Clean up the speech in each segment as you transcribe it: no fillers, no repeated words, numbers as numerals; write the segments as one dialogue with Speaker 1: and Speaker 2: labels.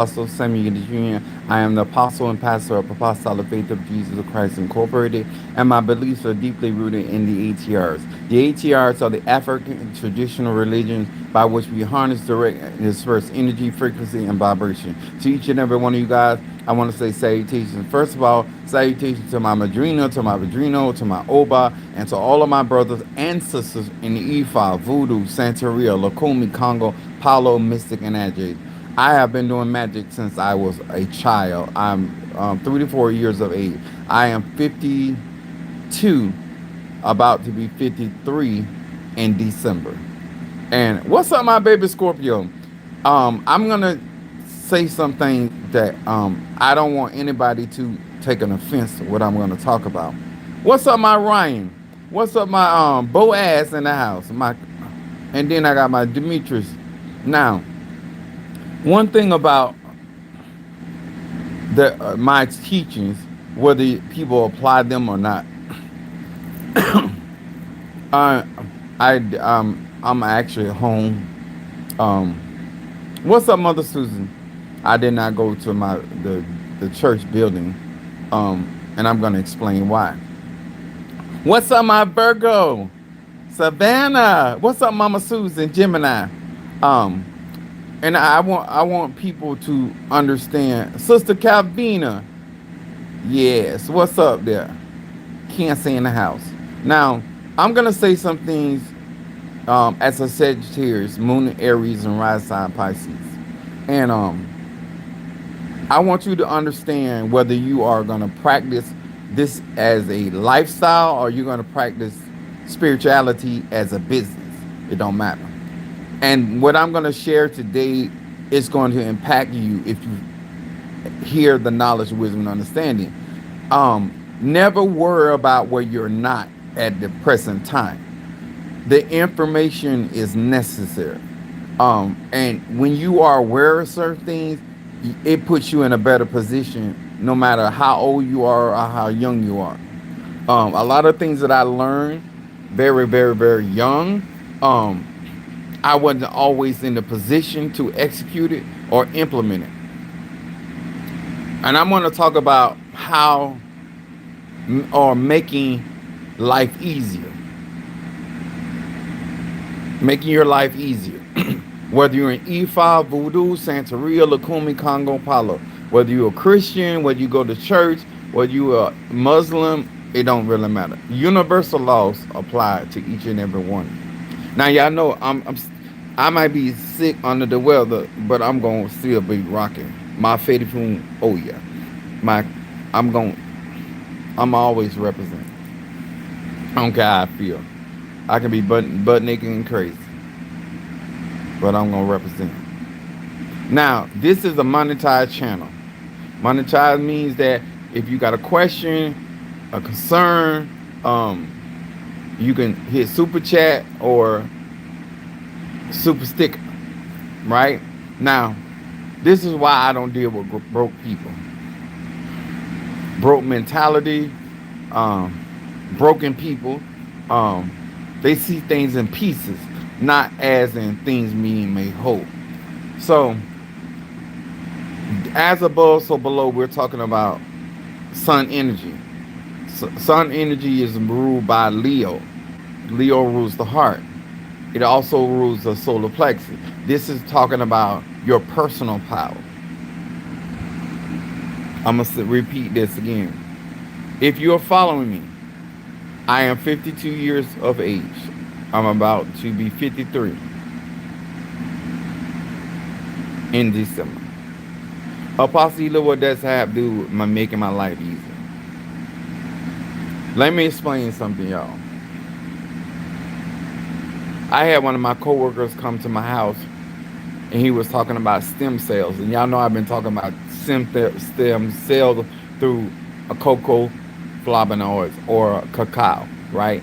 Speaker 1: Apostle Samuel Jr. I am the apostle and pastor of Apostolic Faith of Jesus Christ Incorporated, and my beliefs are deeply rooted in the ATRs. The ATRs are the African traditional religions by which we harness, direct, and disperse energy, frequency, and vibration. To each and every one of you guys, I want to say salutations. First of all, salutations to my madrina, to my padrino, to my oba, and to all of my brothers and sisters in the Ifa, Voodoo, Santeria, Lakumi, Congo, Palo, Mystic, and Ajay. I have been doing magic since I was a child. I'm 3 to 4 years of age. I am 52, about to be 53 in December. And what's up, my baby Scorpio? I'm gonna say something that I don't want anybody to take an offense to what I'm gonna talk about. What's up, my Ryan? What's up, my Boaz in the house? And then I got my Demetrius. Now, one thing about my teachings, whether people apply them or not, uh, I'm actually home. Um, what's up, Mother Susan? I did not go to the church building, and I'm gonna explain why. What's up, my Virgo? Savannah. What's up, Mama Susan? Gemini. Um, and I want people to understand. Sister Calvina. Yes. What's up there? Can't say in the house. Now, I'm gonna say some things as a Sagittarius, Moon, Aries, and Rise sign Pisces, and I want you to understand whether you are gonna practice this as a lifestyle or you're gonna practice spirituality as a business. It don't matter. And what I'm gonna share today is going to impact you if you hear the knowledge, wisdom, and understanding. Never worry about where you're not at the present time. The information is necessary. And when you are aware of certain things, it puts you in a better position no matter how old you are or how young you are. A lot of things that I learned very, very, very young, I wasn't always in the position to execute it or implement it. And I'm going to talk about how or making life easier, making your life easier. Whether you're in Ifa, Voodoo, Santeria, Lakumi, Congo, Palo, whether you're a Christian, whether you go to church, whether you're a Muslim, it don't really matter. Universal laws apply to each and every one. Now y'all know I might be sick under the weather, but I'm gonna still be rocking my faithful. Oh yeah, my I'm going. I'm always representing. I don't care how I feel. I can be butt naked and crazy, but I'm gonna represent. Now, this is a monetized channel. Monetized means that if you got a question, a concern, you can hit super chat or super sticker. Right now, this is why I don't deal with broke people. Broke mentality, broken people. They see things in pieces, not as in things being made whole. So, as above, so below, we're talking about sun energy. Sun energy is ruled by Leo. Leo rules the heart. It also rules the solar plexus. This is talking about your personal power. I'm going to repeat this again. If you're following me, I am 52 years of age. I'm about to be 53 in December. Apostle, what does have to do with making my life easier? Let me explain something, y'all. I had one of my coworkers come to my house, and he was talking about stem cells. And y'all know I've been talking about stem cells through a cocoa flavonoids or cacao, right?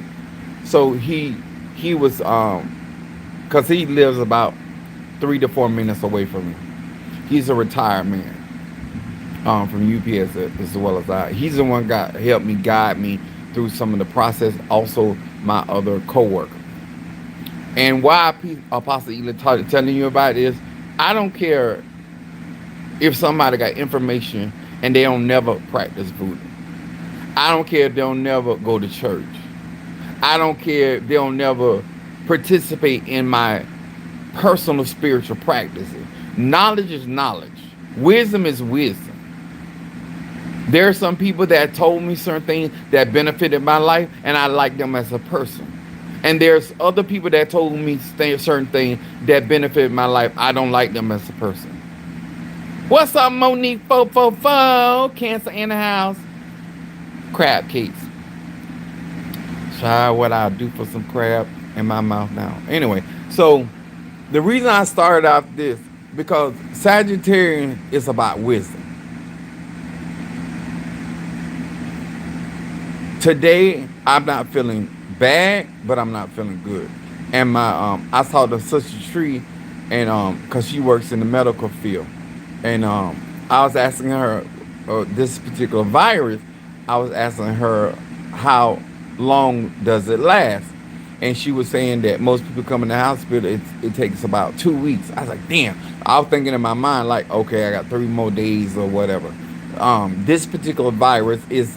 Speaker 1: So he was because he lives about 3 to 4 minutes away from me. He's a retired man from UPS as well as I. He's the one got helped me guide me through some of the process. Also, my other coworker. And why Apostle Ela telling you about this, I don't care if somebody got information and they don't never practice voodoo. I don't care if they don't never go to church. I don't care if they don't never participate in my personal spiritual practices. Knowledge is knowledge. Wisdom is wisdom. There are some people that told me certain things that benefited my life, and I like them as a person. And there's other people that told me certain things that benefited my life. I don't like them as a person. What's up, Monique 444? Cancer in the house. Crab cakes. Try what I do for some crab in my mouth now. Anyway, so the reason I started off this because Sagittarian is about wisdom. Today I'm not feeling bad, but I'm not feeling good. And my I saw the sister tree, and cause she works in the medical field, and I was asking her this particular virus. I was asking her how long does it last, and she was saying that most people come in the hospital, it takes about 2 weeks. I was like, damn. I was thinking in my mind like, okay, I got 3 more days or whatever. This particular virus is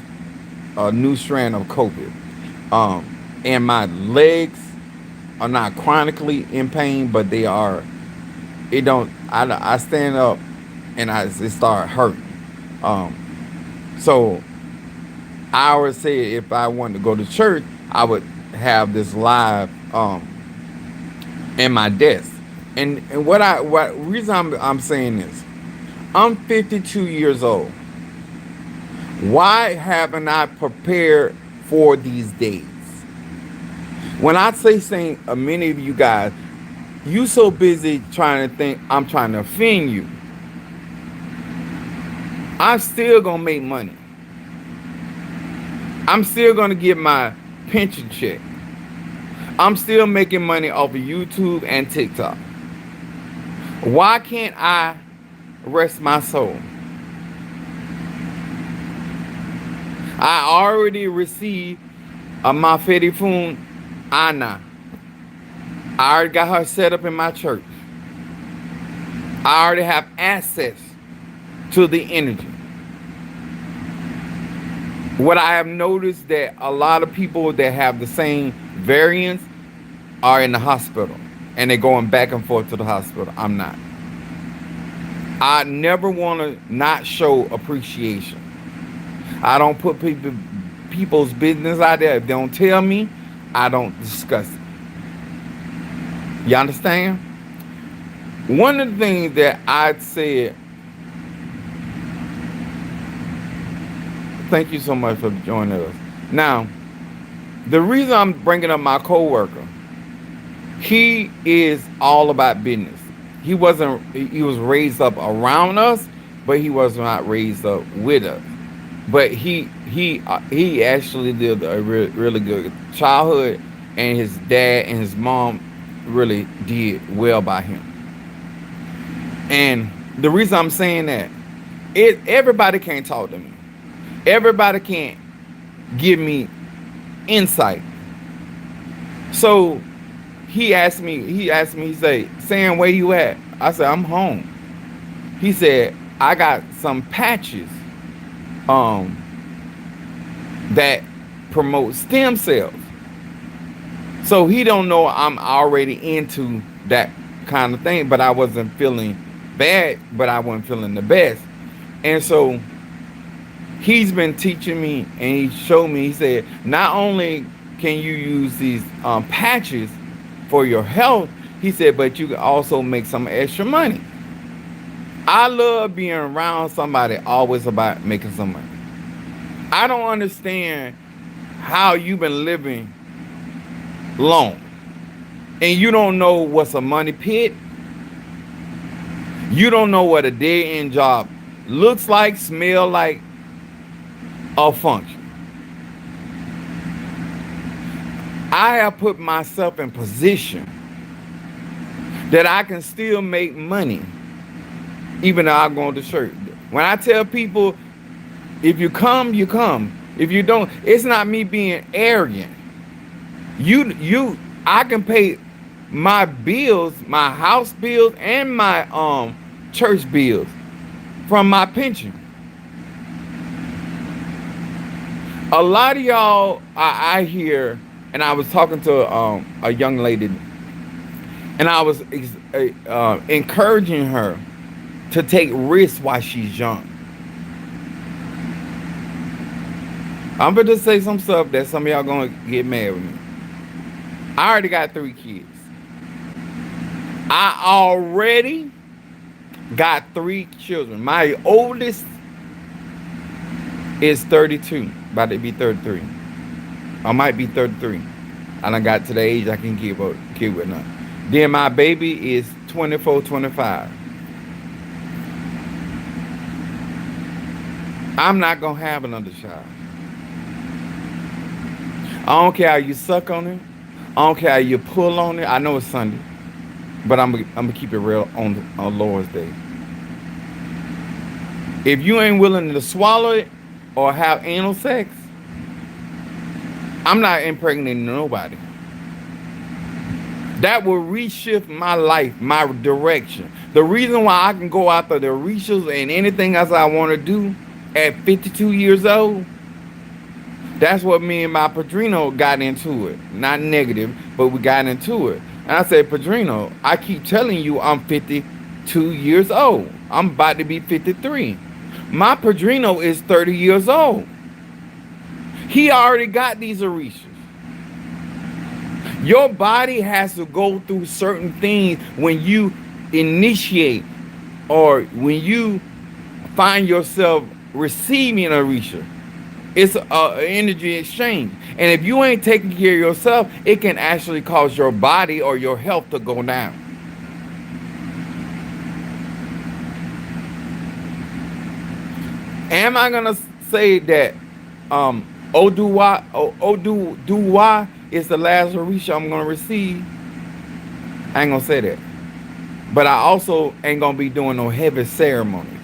Speaker 1: a new strand of COVID. And my legs are not chronically in pain, but they are. It don't. I stand up and it start hurting. So I always say if I wanted to go to church, I would have this live in my desk. And what reason I'm saying this, I'm 52 years old. Why haven't I prepared for these days? When I say saying, many of you guys, you so busy trying to think I'm trying to offend you. I'm still gonna make money. I'm still gonna get my pension check. I'm still making money off of YouTube and TikTok. Why can't I rest my soul? I already received a Mafedi Fun Anna. I already got her set up in my church. I already have access to the energy. What I have noticed that a lot of people that have the same variants are in the hospital and they're going back and forth to the hospital. I'm not. I never want to not show appreciation. I don't put people's business out there. If they don't tell me, I don't discuss it. You understand? One of the things that I said, thank you so much for joining us. Now, the reason I'm bringing up my coworker, he is all about business. He was raised up around us, but he was not raised up with us. But he actually lived a really good childhood, and his dad and his mom really did well by him. And the reason I'm saying that is everybody can't talk to me. Everybody can't give me insight. So he asked me, he said, Sam, where you at? I said, I'm home. He said, I got some patches that promote stem cells. So he don't know I'm already into that kind of thing, but I wasn't feeling bad, but I wasn't feeling the best. And so he's been teaching me, and he showed me, he said, not only can you use these patches for your health, he said, but you can also make some extra money. I love being around somebody always about making some money. I don't understand how you've been living long and you don't know what's a money pit. You don't know what a dead-end job looks like, smell like, or function. I have put myself in position that I can still make money even though I'm going to church. When I tell people, if you come, you come. If you don't, it's not me being arrogant. I can pay my bills, my house bills, and my church bills from my pension. A lot of y'all, I hear, and I was talking to a young lady, and I was encouraging her to take risks while she's young. I'm about to say some stuff that some of y'all gonna get mad with me. I already got 3 kids. I already got 3 children. My oldest is 32, about to be 33. I might be 33. I done got to the age I can keep with now. Then my baby is 24, 25. I'm not gonna have another child. I don't care how you suck on it. I don't care how you pull on it. I know it's Sunday, but I'm gonna keep it real on Lord's Day. If you ain't willing to swallow it or have anal sex, I'm not impregnating nobody. That will reshift my life, my direction. The reason why I can go after the reaches and anything else I want to do at 52 years old, that's what me and my Padrino got into it. Not negative, but we got into it. And I said, Padrino, I keep telling you I'm 52 years old. I'm about to be 53. My Padrino is 30 years old. He already got these Orishas. Your body has to go through certain things when you initiate or when you find yourself receiving an Orisha. It's an energy exchange. And if you ain't taking care of yourself, it can actually cause your body or your health to go down. Am I going to say that Oduwa is the last Orisha I'm going to receive? I ain't going to say that. But I also ain't going to be doing no heavy ceremony.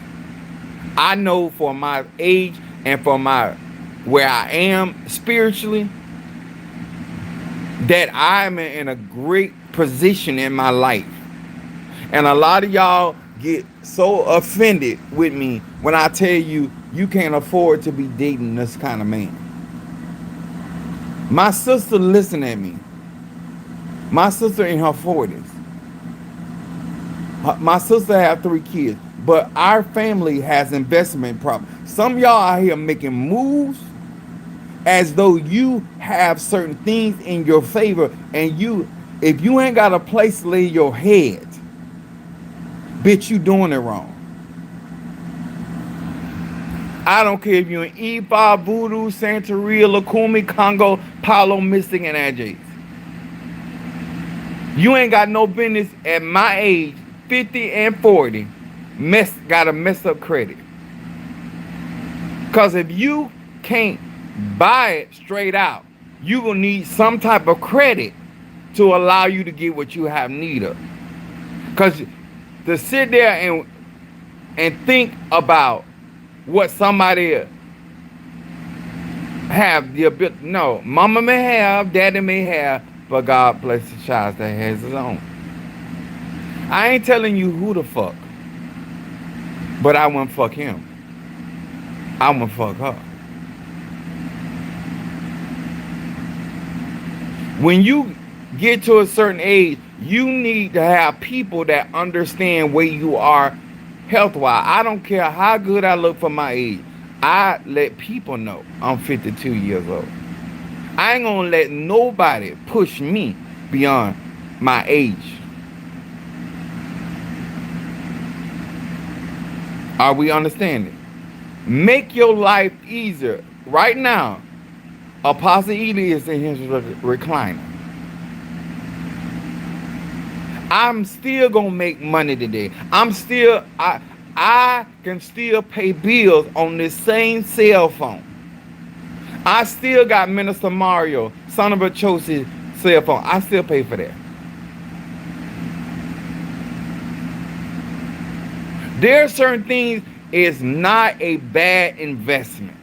Speaker 1: I know for my age and for my where I am spiritually, that I'm in a great position in my life. And a lot of y'all get so offended with me when I tell you you can't afford to be dating this kind of man. My sister, listen at me. My sister in her 40s. My sister have 3 kids, but our family has investment problems. Some of y'all out here making moves as though you have certain things in your favor, and if you ain't got a place to lay your head, bitch, you doing it wrong. I don't care if you're in Ifa, Voodoo, Santeria, Lukumi, Congo, Palo, Mystic, and Ajax. You ain't got no business at my age, 50 and 40, got a messed up credit. Because if you can't buy it straight out, you will need some type of credit to allow you to get what you have need of. Because to sit there and think about what somebody have the ability, no, mama may have, daddy may have, but God bless the child that has his own. I ain't telling you who to fuck, but I wouldn't fuck him. I wouldn't fuck her. When you get to a certain age, you need to have people that understand where you are health-wise. I don't care how good I look for my age. I let people know I'm 52 years old. I ain't gonna let nobody push me beyond my age. Are we understanding? Make your life easier. Right now, Apostle Ely is in his recliner. I'm still gonna make money today. I can still pay bills on this same cell phone. I still got Minister Mario, son of a Chosi cell phone. I still pay for that. There are certain things, it's not a bad investment.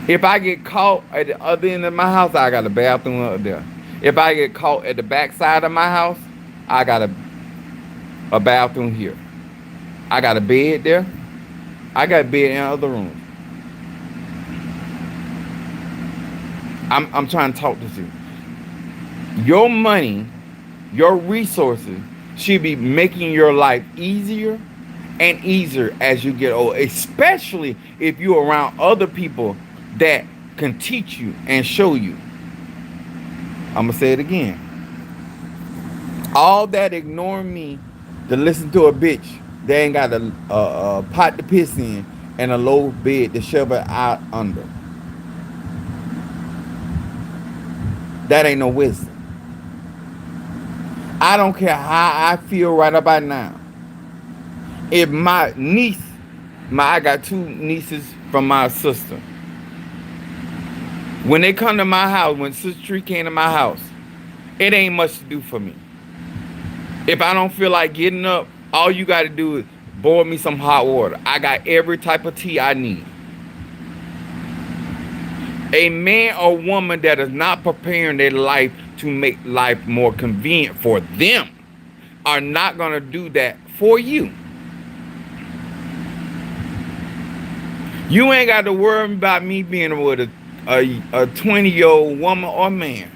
Speaker 1: If I get caught at the other end of my house, I got a bathroom up there. If I get caught at the back side of my house, I got a bathroom here. I got a bed there. I got a bed in other rooms. I'm trying to talk to you. Your money, your resources should be making your life easier and easier as you get old, especially if you're around other people that can teach you and show you. I'm gonna say it again. All that ignoring me to listen to a bitch that ain't got a pot to piss in and a low bed to shove it out under. That ain't no wisdom. I don't care how I feel right about now. If my niece, I got two nieces from my sister. When they come to my house, when Sister Tree came to my house, it ain't much to do for me. If I don't feel like getting up, all you got to do is boil me some hot water. I got every type of tea I need. A man or woman that is not preparing their life to make life more convenient for them are not going to do that for you. You ain't got to worry about me being with a 20-year-old woman or man.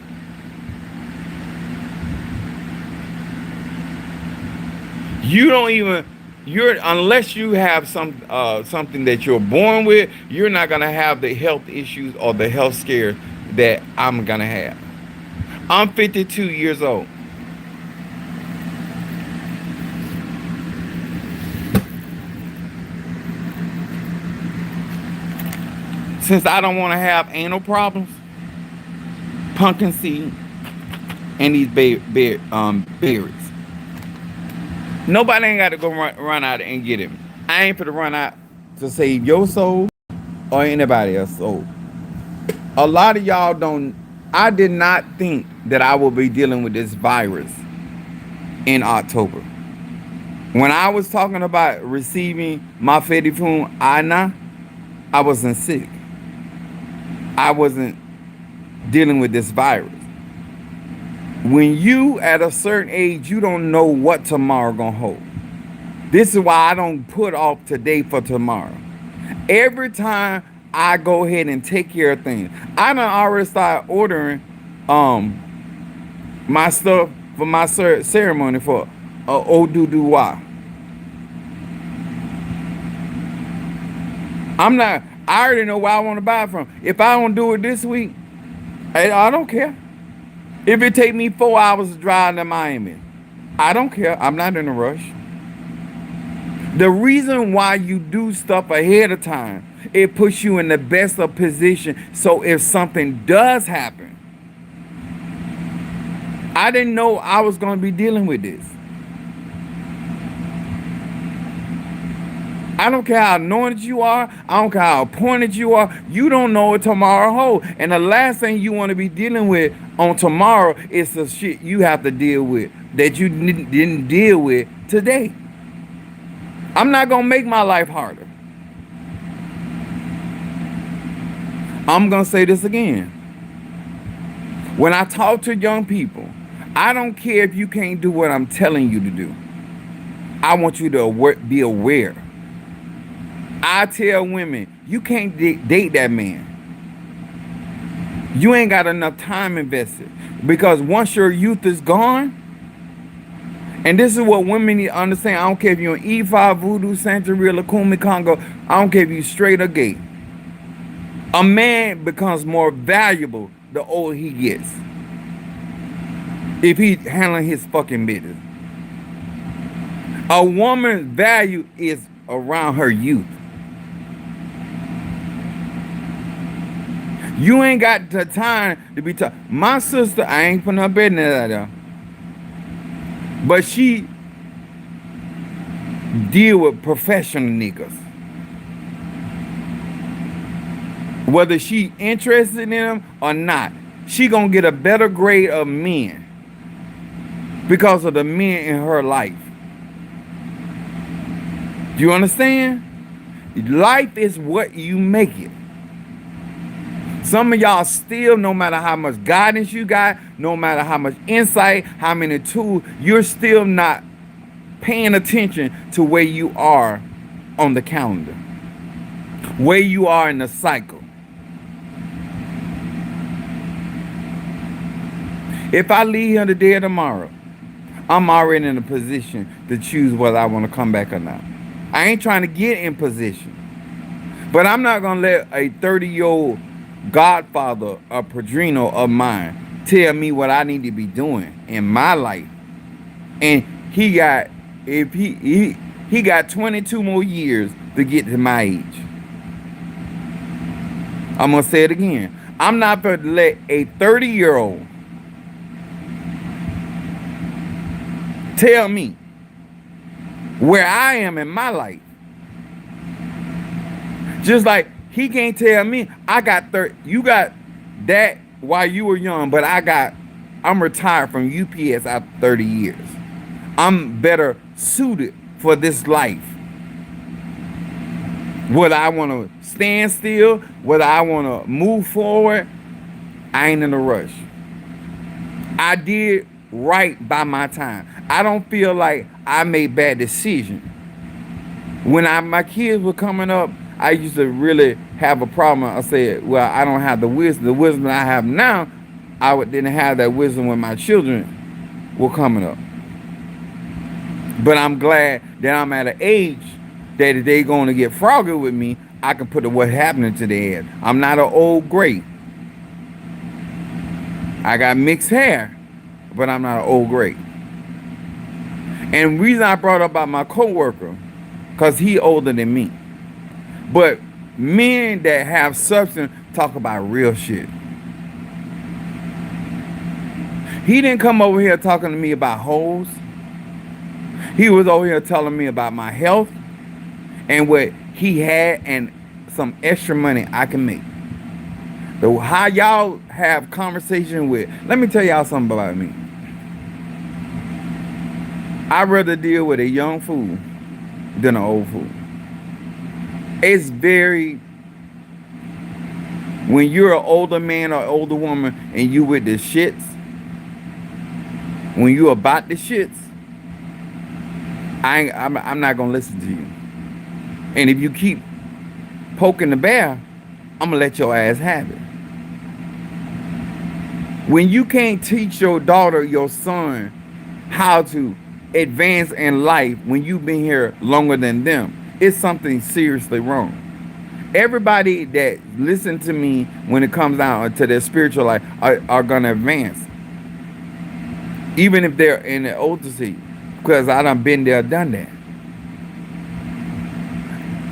Speaker 1: You don't even, unless you have something that you're born with, you're not gonna have the health issues or the health scares that I'm gonna have. I'm 52 years old. Since I don't want to have anal problems, pumpkin seed, and these berries. Nobody ain't got to go run out and get him. I ain't finna run out to save your soul or anybody else's soul. A lot of y'all don't. I did not think that I would be dealing with this virus in October. When I was talking about receiving my Fedifune Ana, I wasn't sick. I wasn't dealing with this virus. When you at a certain age, you don't know what tomorrow gonna hold. This is why I don't put off today for tomorrow. Every time I go ahead and take care of things, I done already started ordering my stuff for my ceremony for Oduduwa. I already know where I want to buy it from. If I don't do it this week, I don't care. If it take me 4 hours to drive to Miami, I don't care. I'm not in a rush. The reason why you do stuff ahead of time, it puts you in the best of position. So if something does happen, I didn't know I was going to be dealing with this. I don't care how anointed you are. I don't care how appointed you are. You don't know what tomorrow holds. And the last thing you want to be dealing with on tomorrow is the shit you have to deal with that you didn't deal with today. I'm not going to make my life harder. I'm going to say this again. When I talk to young people, I don't care if you can't do what I'm telling you to do. I want you to be aware. I tell women, you can't date that man. You ain't got enough time invested. Because once your youth is gone, and this is what women need to understand. I don't care if you're an E5, Voodoo, Santeria, Lakumi, Congo. I don't care if you're straight or gay. A man becomes more valuable the older he gets. If he's handling his fucking business. A woman's value is around her youth. You ain't got the time to be tough. My sister, I ain't putting her business out there. But she deal with professional niggas. Whether she interested in them or not, she gonna get a better grade of men because of the men in her life. Do you understand? Life is what you make it. Some of y'all still, no matter how much guidance you got, no matter how much insight, how many tools, you're still not paying attention to where you are on the calendar, where you are in the cycle. If I leave here today or tomorrow, I'm already in a position to choose whether I want to come back or not. I ain't trying to get in position. But I'm not going to let a 30-year-old godfather or padrino of mine tell me what I need to be doing in my life. And he got, if he got 22 more years to get to my age. I'm going to say it again. I'm not going to let a 30-year-old tell me where I am in my life. Just like he can't tell me I got 30. You got that while you were young, but I'm retired from UPS after 30 years. I'm better suited for this life. Whether I want to stand still, whether I want to move forward, I ain't in a rush. I did right by my time. I don't feel like I made bad decisions. When my kids were coming up, I used to really have a problem. I said, well, I don't have the wisdom. The wisdom I have now, didn't have that wisdom when my children were coming up. But I'm glad that I'm at an age that if they're going to get froggy with me, I can put what's happening to their head. I'm not an old gray. I got mixed hair, but I'm not an old gray. And the reason I brought up about my coworker, because he older than me. But men that have substance talk about real shit. He didn't come over here talking to me about hoes. He was over here telling me about my health and what he had and some extra money I can make. So how y'all have conversation with, let me tell y'all something about me. I'd rather deal with a young fool than an old fool. It's very, when you're an older man or older woman and you with the shits, when you about the shits, I'm not gonna listen to you. And if you keep poking the bear, I'm gonna let your ass have it. When you can't teach your daughter, your son, how to advance in life when you've been here longer than them, it's something seriously wrong. Everybody that listen to me when it comes down to their spiritual life are gonna advance, even if they're in the older seat, because I done been there, done that.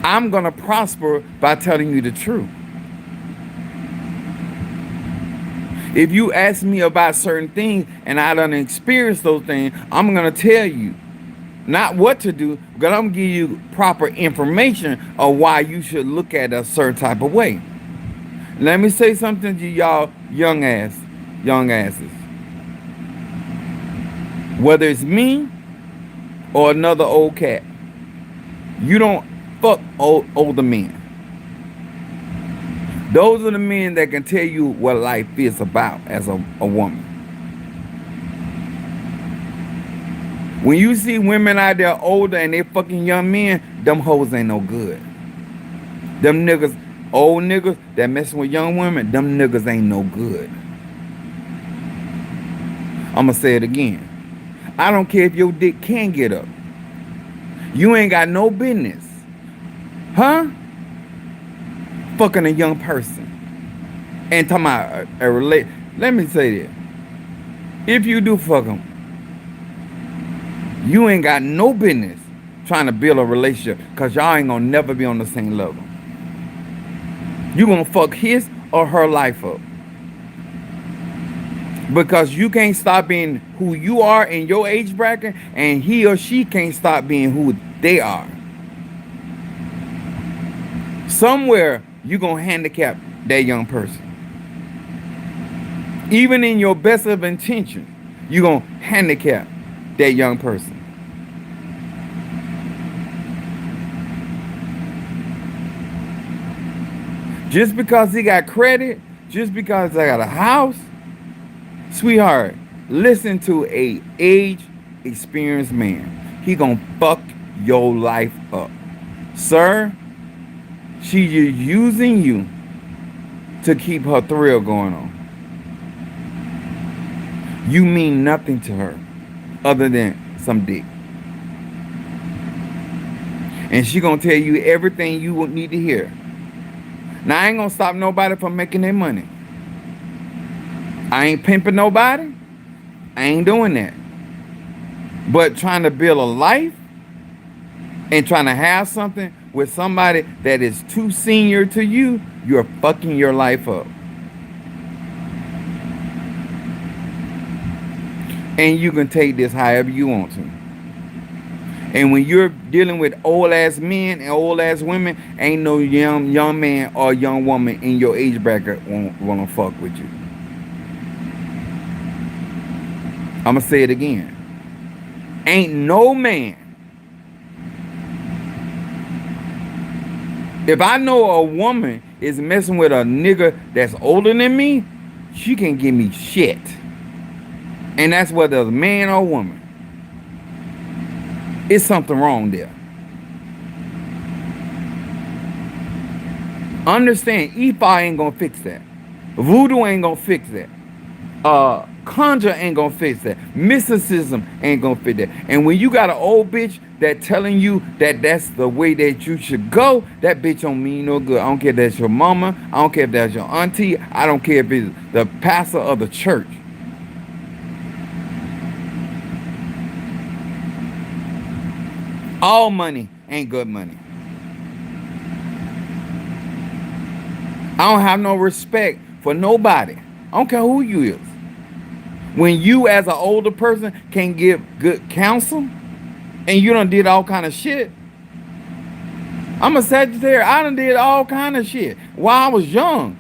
Speaker 1: I'm gonna prosper by telling you the truth. If you ask me about certain things and I done experienced those things, I'm gonna tell you. Not what to do, but I'm going to give you proper information of why you should look at a certain type of way. Let me say something to y'all young asses. Whether it's me or another old cat, you don't fuck older men. Those are the men that can tell you what life is about as a woman. When you see women out there older and they fucking young men, them hoes ain't no good. Them niggas, old niggas that messing with young women, them niggas ain't no good. I'ma say it again. I don't care if your dick can get up. You ain't got no business. Huh? Fucking a young person. And talking about a relate. Let me say this. If you do fuck them, you ain't got no business trying to build a relationship, because y'all ain't gonna never be on the same level. You gonna fuck his or her life up. Because you can't stop being who you are in your age bracket, and he or she can't stop being who they are. Somewhere you gonna handicap that young person. Even in your best of intention, you gonna handicap that young person. Just because he got credit, just because I got a house, sweetheart, listen to a age experienced man. he gonna fuck your life up. Sir, she's using you to keep her thrill going on. You mean nothing to her other than some dick. And she gonna tell you everything you would need to hear. Now I ain't gonna stop nobody from making their money. I ain't pimping nobody. I ain't doing that. But trying to build a life and trying to have something with somebody that is too senior to you, you're fucking your life up. And you can take this however you want to. And when you're dealing with old ass men and old ass women, ain't no young man or young woman in your age bracket wanna fuck with you. I'ma say it again. Ain't no man. If I know a woman is messing with a nigga that's older than me, she can give me shit. And that's whether it's a man or woman. It's something wrong there. Understand, Ifa ain't gonna fix that. Voodoo ain't gonna fix that. Conjure ain't gonna fix that. Mysticism ain't gonna fit that. And when you got an old bitch that telling you that that's the way that you should go, that bitch don't mean no good. I don't care if that's your mama. I don't care if that's your auntie. I don't care if it's the pastor of the church. All money ain't good money. I don't have no respect for nobody. I don't care who you is. When you as an older person can give good counsel and you done did all kind of shit. I'm a Sagittarius. I done did all kind of shit while I was young.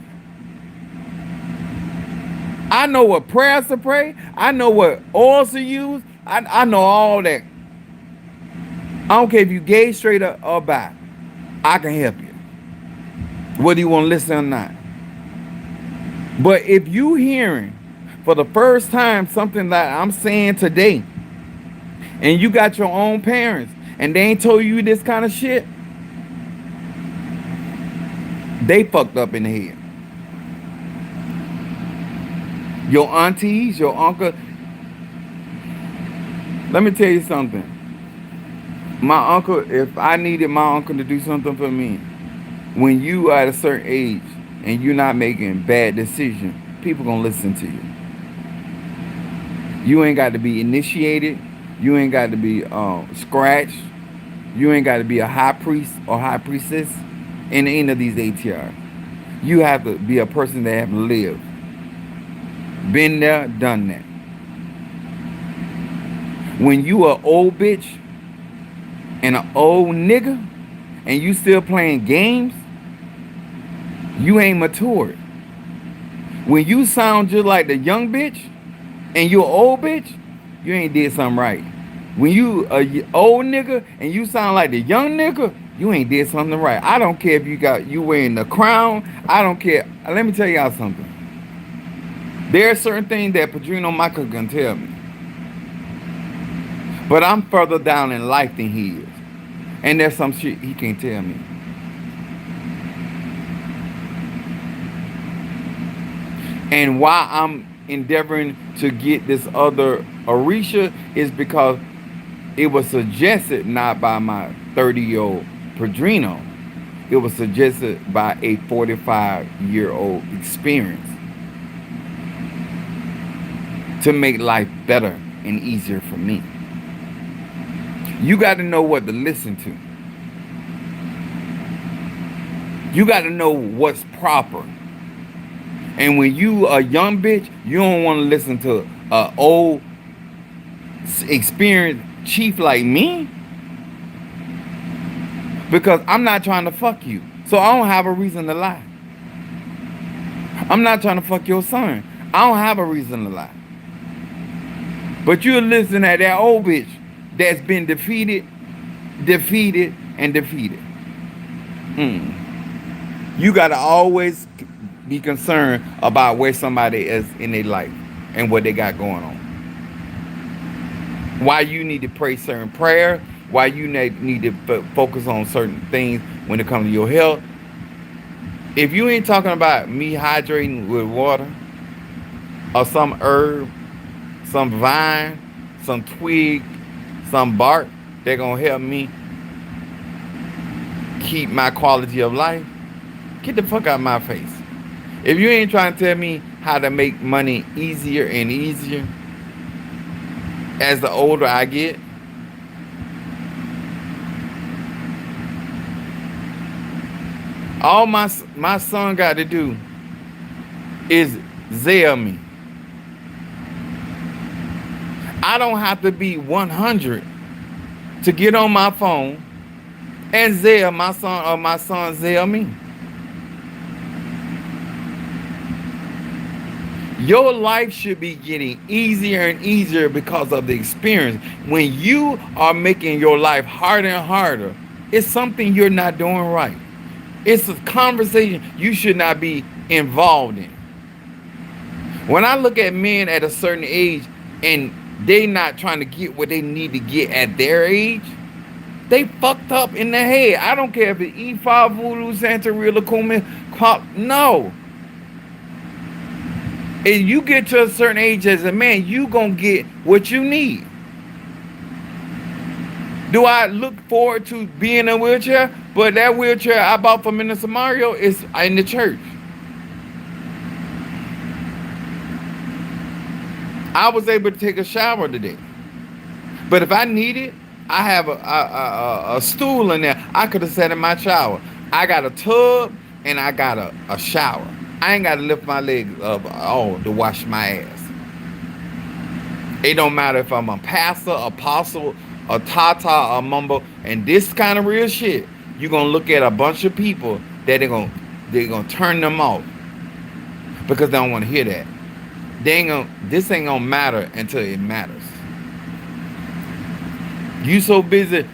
Speaker 1: I know what prayers to pray. I know what oils to use. I know all that. I don't care if you gay, straight up, or bi. I can help you. Whether you want to listen or not. But if you hearing for the first time something that I'm saying today, and you got your own parents, and they ain't told you this kind of shit, they fucked up in the head. Your aunties, your uncle. Let me tell you something. My uncle, if I needed my uncle to do something for me, when you are at a certain age and you're not making bad decisions, people gonna listen to you. You ain't got to be initiated. You ain't got to be scratched. You ain't got to be a high priest or high priestess in any of these ATR. You have to be a person that have lived. Been there, done that. When you a old bitch and an old nigga and you still playing games, you ain't matured. When you sound just like the young bitch and you an old bitch, you ain't did something right. When you a old nigga and you sound like the young nigga, you ain't did something right. I don't care if you wearing the crown. I don't care. Let me tell y'all something. There are certain things that Padrino Michael can tell me. But I'm further down in life than he is. And there's some shit he can't tell me. And why I'm endeavoring to get this other Orisha is because it was suggested not by my 30-year-old Padrino. It was suggested by a 45-year-old experience to make life better and easier for me. You got to know what to listen to. You got to know what's proper. And when you a young bitch, you don't want to listen to a old, experienced chief like me. Because I'm not trying to fuck you. So I don't have a reason to lie. I'm not trying to fuck your son. I don't have a reason to lie. But you're listening at that old bitch that's been defeated, and defeated. You got to always be concerned about where somebody is in their life and what they got going on. Why you need to pray certain prayer, why you need to focus on certain things when it comes to your health. If you ain't talking about me hydrating with water or some herb, some vine, some twig, some bark, they're gonna help me keep my quality of life, get the fuck out of my face. If you ain't trying to tell me how to make money easier and easier as the older I get, all my son got to do is Zelle me. I don't have to be 100 to get on my phone and Zelle my son, or my son Zelle me. Your life should be getting easier and easier because of the experience. When you are making your life harder and harder, it's something you're not doing right. It's a conversation you should not be involved in. When I look at men at a certain age and they not trying to get what they need to get at their age, they fucked up in the head. I don't care if it's E5, Voodoo, Santeria, Cumin, no. If you get to a certain age as a man, you gonna get what you need. Do I look forward to being in a wheelchair? But that wheelchair I bought for Minister Mario is in the church. I was able to take a shower today. But if I needed, I have a stool in there. I could have sat in my shower. I got a tub and I got a shower. I ain't got to lift my legs up to wash my ass. It don't matter if I'm a pastor, apostle, a tata, a mumbo, and this kind of real shit. You're gonna look at a bunch of people that they're gonna turn them off because they don't want to hear that. This ain't gonna matter until it matters. You so busy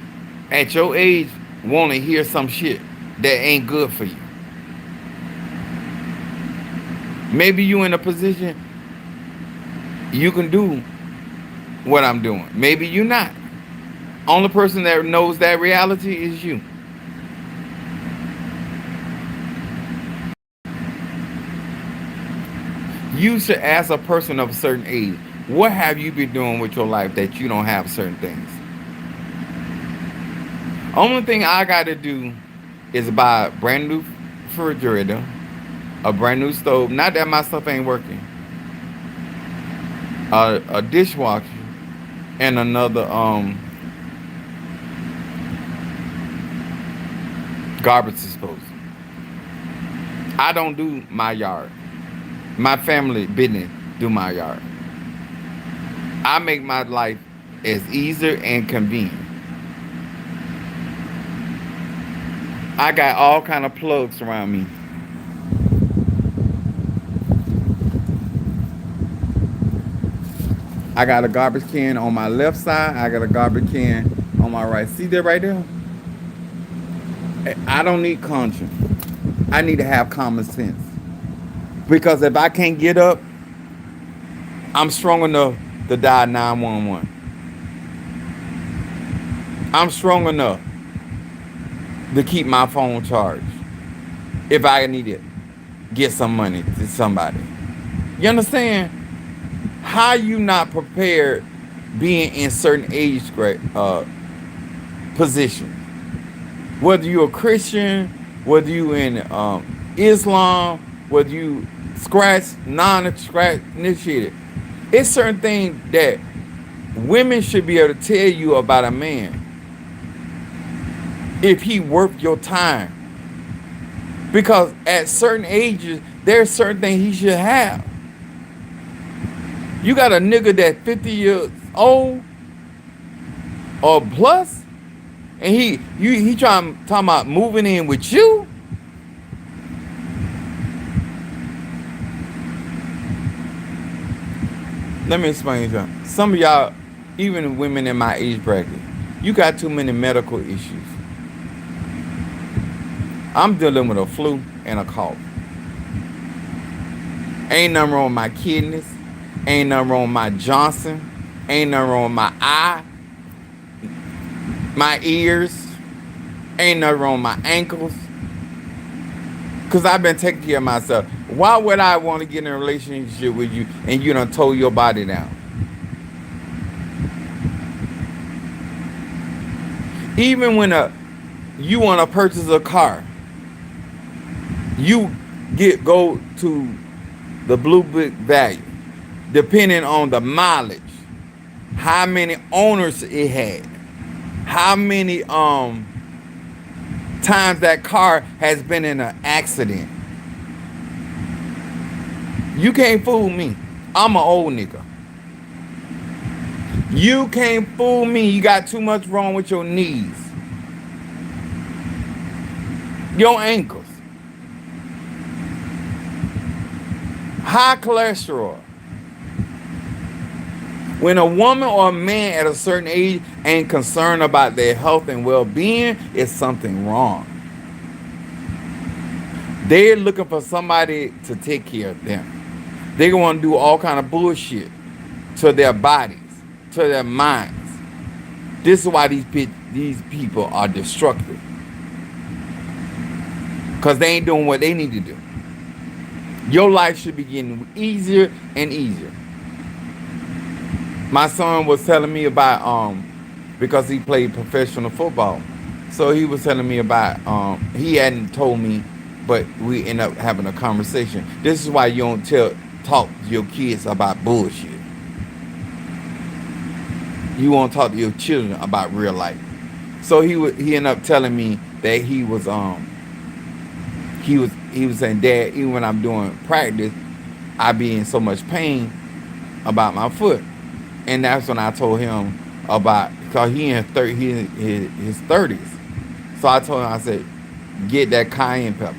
Speaker 1: at your age want to hear some shit that ain't good for you. Maybe you in a position you can do what I'm doing. Maybe you not. Only person that knows that reality is you. You should ask a person of a certain age, what have you been doing with your life that you don't have certain things? Only thing I got to do is buy a brand new refrigerator, a brand new stove. Not that my stuff ain't working. A dishwasher, and another garbage disposal. I don't do my yard. My family business do my yard. I make my life as easier and convenient. I got all kind of plugs around me. I got a garbage can on my left side. I got a garbage can on my right. See that right there? I don't need conscience. I need to have common sense. Because if I can't get up, I'm strong enough to dial 911. I'm strong enough to keep my phone charged if I need to get some money to somebody. You understand? How you not prepared being in certain age grade position? Whether you're a Christian, whether you in Islam, whether you non-scratch initiated, it's certain things that women should be able to tell you about a man if he worth your time. Because at certain ages, there's certain things he should have. You got a nigga that 50 years old or plus, and he talking about moving in with you. Let me explain something. Some of y'all, even women in my age bracket, you got too many medical issues. I'm dealing with a flu and a cough. Ain't nothing wrong with my kidneys. Ain't nothing wrong with my Johnson. Ain't nothing wrong with my eye, my ears. Ain't nothing wrong with my ankles. Because I've been taking care of myself. Why would I want to get in a relationship with you and you done told your body down? Even when you want to purchase a car, you go to the Blue Book value, depending on the mileage, how many owners it had, how many times that car has been in an accident. You can't fool me. I'm an old nigga. You can't fool me. You got too much wrong with your knees, your ankles, high cholesterol. When a woman or a man at a certain age ain't concerned about their health and well-being, it's something wrong. They're looking for somebody to take care of them. They're going to do all kind of bullshit to their bodies, to their minds. This is why these people are destructive. Because they ain't doing what they need to do. Your life should be getting easier and easier. My son was telling me about, because he played professional football. So he was telling me about, he hadn't told me, but we end up having a conversation. This is why you don't talk to your kids about bullshit. You won't talk to your children about real life. So he ended up telling me that he was saying, Dad, even when I'm doing practice, I be in so much pain about my foot. And that's when I told him about, because he in his 30s. So I told him, I said, get that cayenne pepper.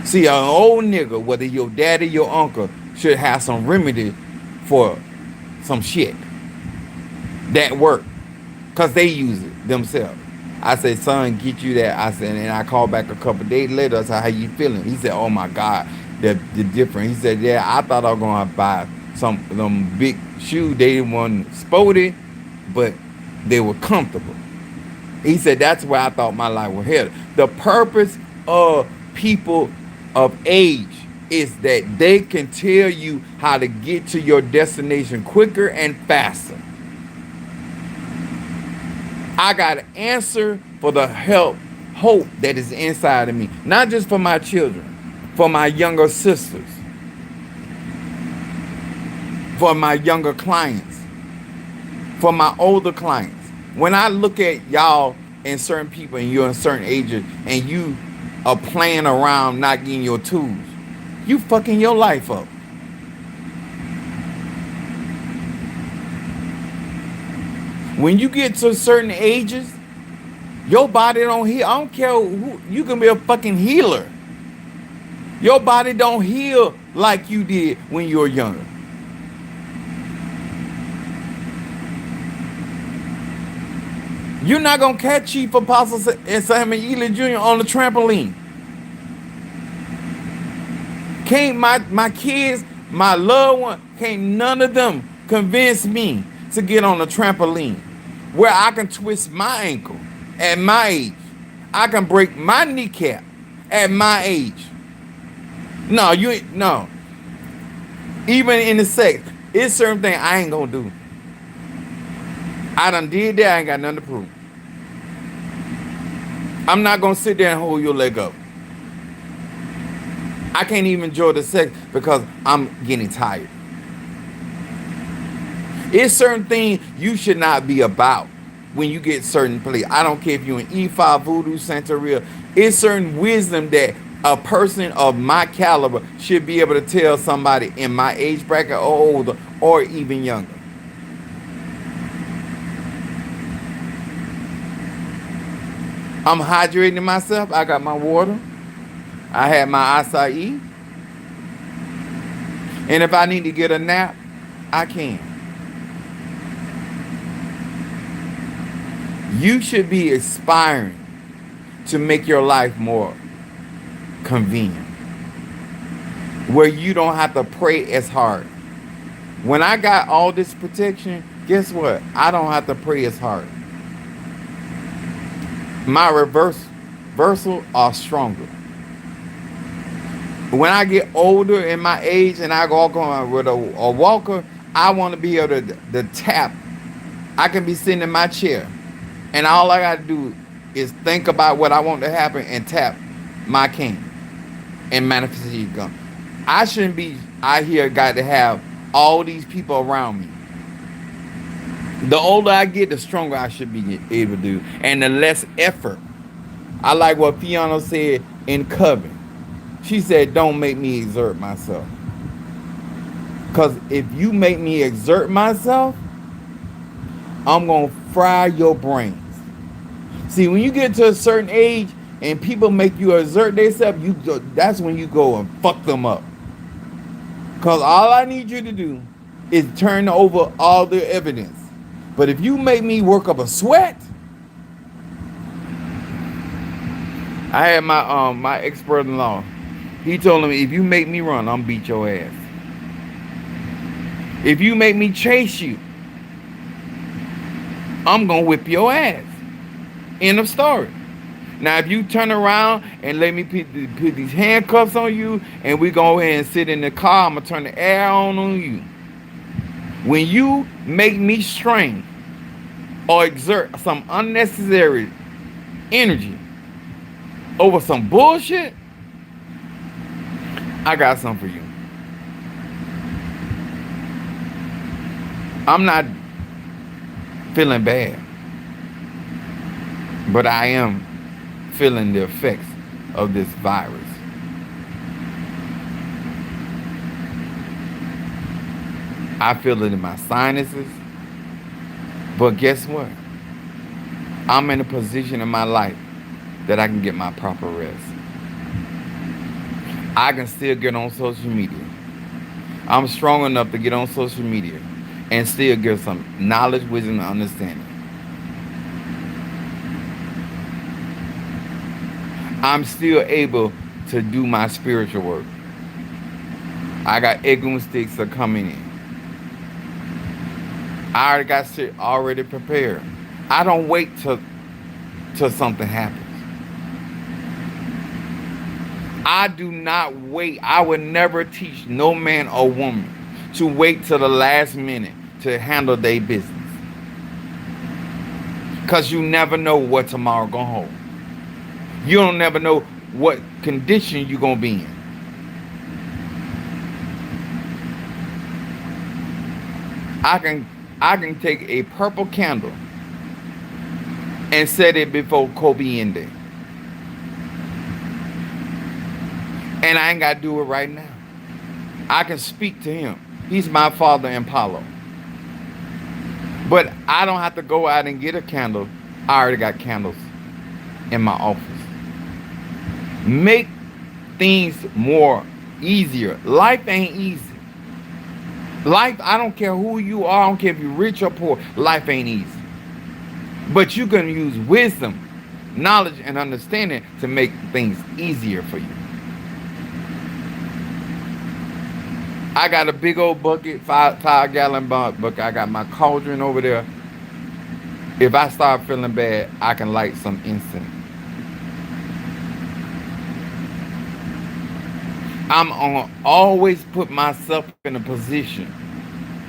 Speaker 1: See, an old nigga, whether your daddy or your uncle, should have some remedy for some shit that work, because they use it themselves. I said, son, get you that. I said, and I called back a couple days later. I said, how you feeling? He said, oh my God, the difference. He said, yeah, I thought I was going to buy some of them big shoes. They didn't want sporty, but they were comfortable. He said, that's where I thought my life was headed. The purpose of people of age is that they can tell you how to get to your destination quicker and faster. I got an answer for the hope that is inside of me. Not just for my children, for my younger sisters, for my younger clients, for my older clients. When I look at y'all and certain people and you're in certain ages and you are playing around not getting your tools, you fucking your life up. When you get to certain ages, your body don't heal. I don't care who, you can be a fucking healer. Your body don't heal like you did when you were younger. You're not going to catch Chief Apostle Samuel Ely Jr. on the trampoline. Can't my kids, my loved one, can't none of them convince me to get on the trampoline where I can twist my ankle at my age. I can break my kneecap at my age. No, no. Even in the sex, it's certain things I ain't gonna do. I done did that, I ain't got nothing to prove. I'm not gonna sit there and hold your leg up. I can't even enjoy the sex because I'm getting tired. It's certain things you should not be about when you get certain place. I don't care if you're in E5, Voodoo, Santeria. It's certain wisdom that a person of my caliber should be able to tell somebody in my age bracket or older or even younger. I'm hydrating myself. I got my water. I had my acai. And if I need to get a nap, I can. You should be aspiring to make your life more convenient, where you don't have to pray as hard, When I got all this protection, guess what? I don't have to pray as hard. My reversal are stronger. When I get older in my age and I walk on with a walker, I want to be able to tap. I can be sitting in my chair, and all I got to do is think about what I want to happen and tap my cane and manifestation come. I shouldn't be out here got to have all these people around me. The older I get, the stronger I should be able to do, and the less effort. I like what Fiona said in Coven. She said, "Don't make me exert myself, because if you make me exert myself, I'm gonna fry your brains." See, when you get to a certain age and people make you exert themselves, that's when you go and fuck them up. Cause all I need you to do is turn over all the evidence. But if you make me work up a sweat, I had my ex brother-in-law. He told him, if you make me run, I'm beat your ass. If you make me chase you, I'm gonna whip your ass. End of story. Now, if you turn around and let me put these handcuffs on you, and we go ahead and sit in the car, I'm gonna turn the air on you. When you make me strain or exert some unnecessary energy over some bullshit, I got something for you. I'm not feeling bad, but I am feeling the effects of this virus. I feel it in my sinuses, but guess what? I'm in a position in my life that I can get my proper rest. I can still get on social media. I'm strong enough to get on social media and still get some knowledge, wisdom, and understanding. I'm still able to do my spiritual work. I got eggum sticks that are coming in. I already got shit already prepared. I don't wait till something happens. I do not wait. I would never teach no man or woman to wait till the last minute to handle their business. Because you never know what tomorrow gonna hold. You don't never know what condition you gonna be in. I can take a purple candle and set it before Kobe in there. And I ain't got to do it right now. I can speak to him. He's my father in Palo. But I don't have to go out and get a candle. I already got candles in my office. Make things more easier. Life ain't easy. Life, I don't care who you are. I don't care if you're rich or poor. Life ain't easy. But you can use wisdom, knowledge, and understanding to make things easier for you. I got a big old bucket, 5 gallon bucket. I got my cauldron over there. If I start feeling bad, I can light some incense. I'm gonna always put myself in a position,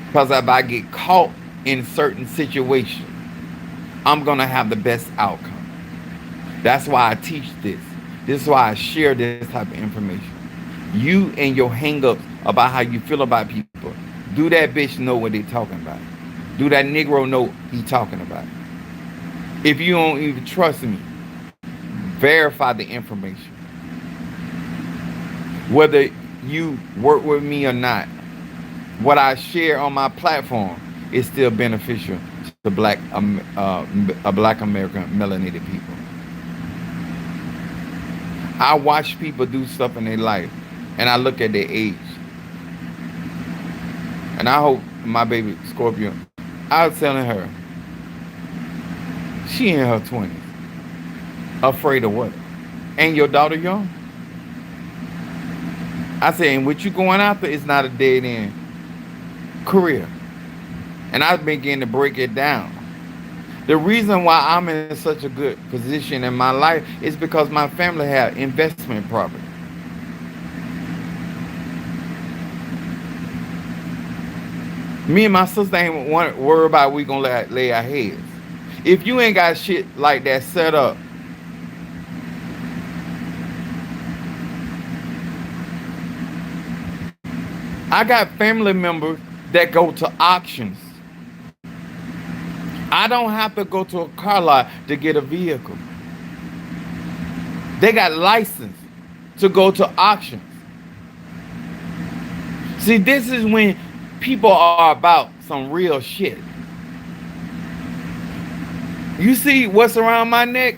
Speaker 1: because if I get caught in certain situations, I'm gonna have the best outcome. That's why I teach this. This is why I share this type of information. You and your hang-ups about how you feel about people. Do that bitch know what they talking about? Do that Negro know he talking about? If you don't even trust me, verify the information. Whether you work with me or not, what I share on my platform is still beneficial to black American melanated people. I watch people do stuff in their life, and I look at their age. And I hope my baby Scorpio, I was telling her, she in her 20s. Afraid of what? Ain't your daughter young? I said, and what you going after is not a dead end. career. And I began to break it down. The reason why I'm in such a good position in my life is because my family had investment property. Me and my sister ain't worried about we gonna lay our heads. If you ain't got shit like that set up, I got family members that go to auctions. I don't have to go to a car lot to get a vehicle. They got license to go to auctions. See, this is when people are about some real shit. You see what's around my neck?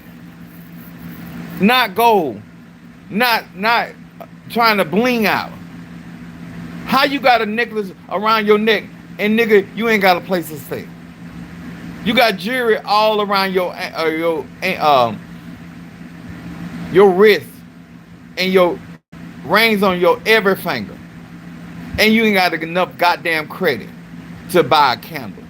Speaker 1: Not gold. Not trying to bling out. How you got a necklace around your neck and nigga, you ain't got a place to stay? You got jewelry all around your wrist and your rings on your every finger, and you ain't got enough goddamn credit to buy a candle.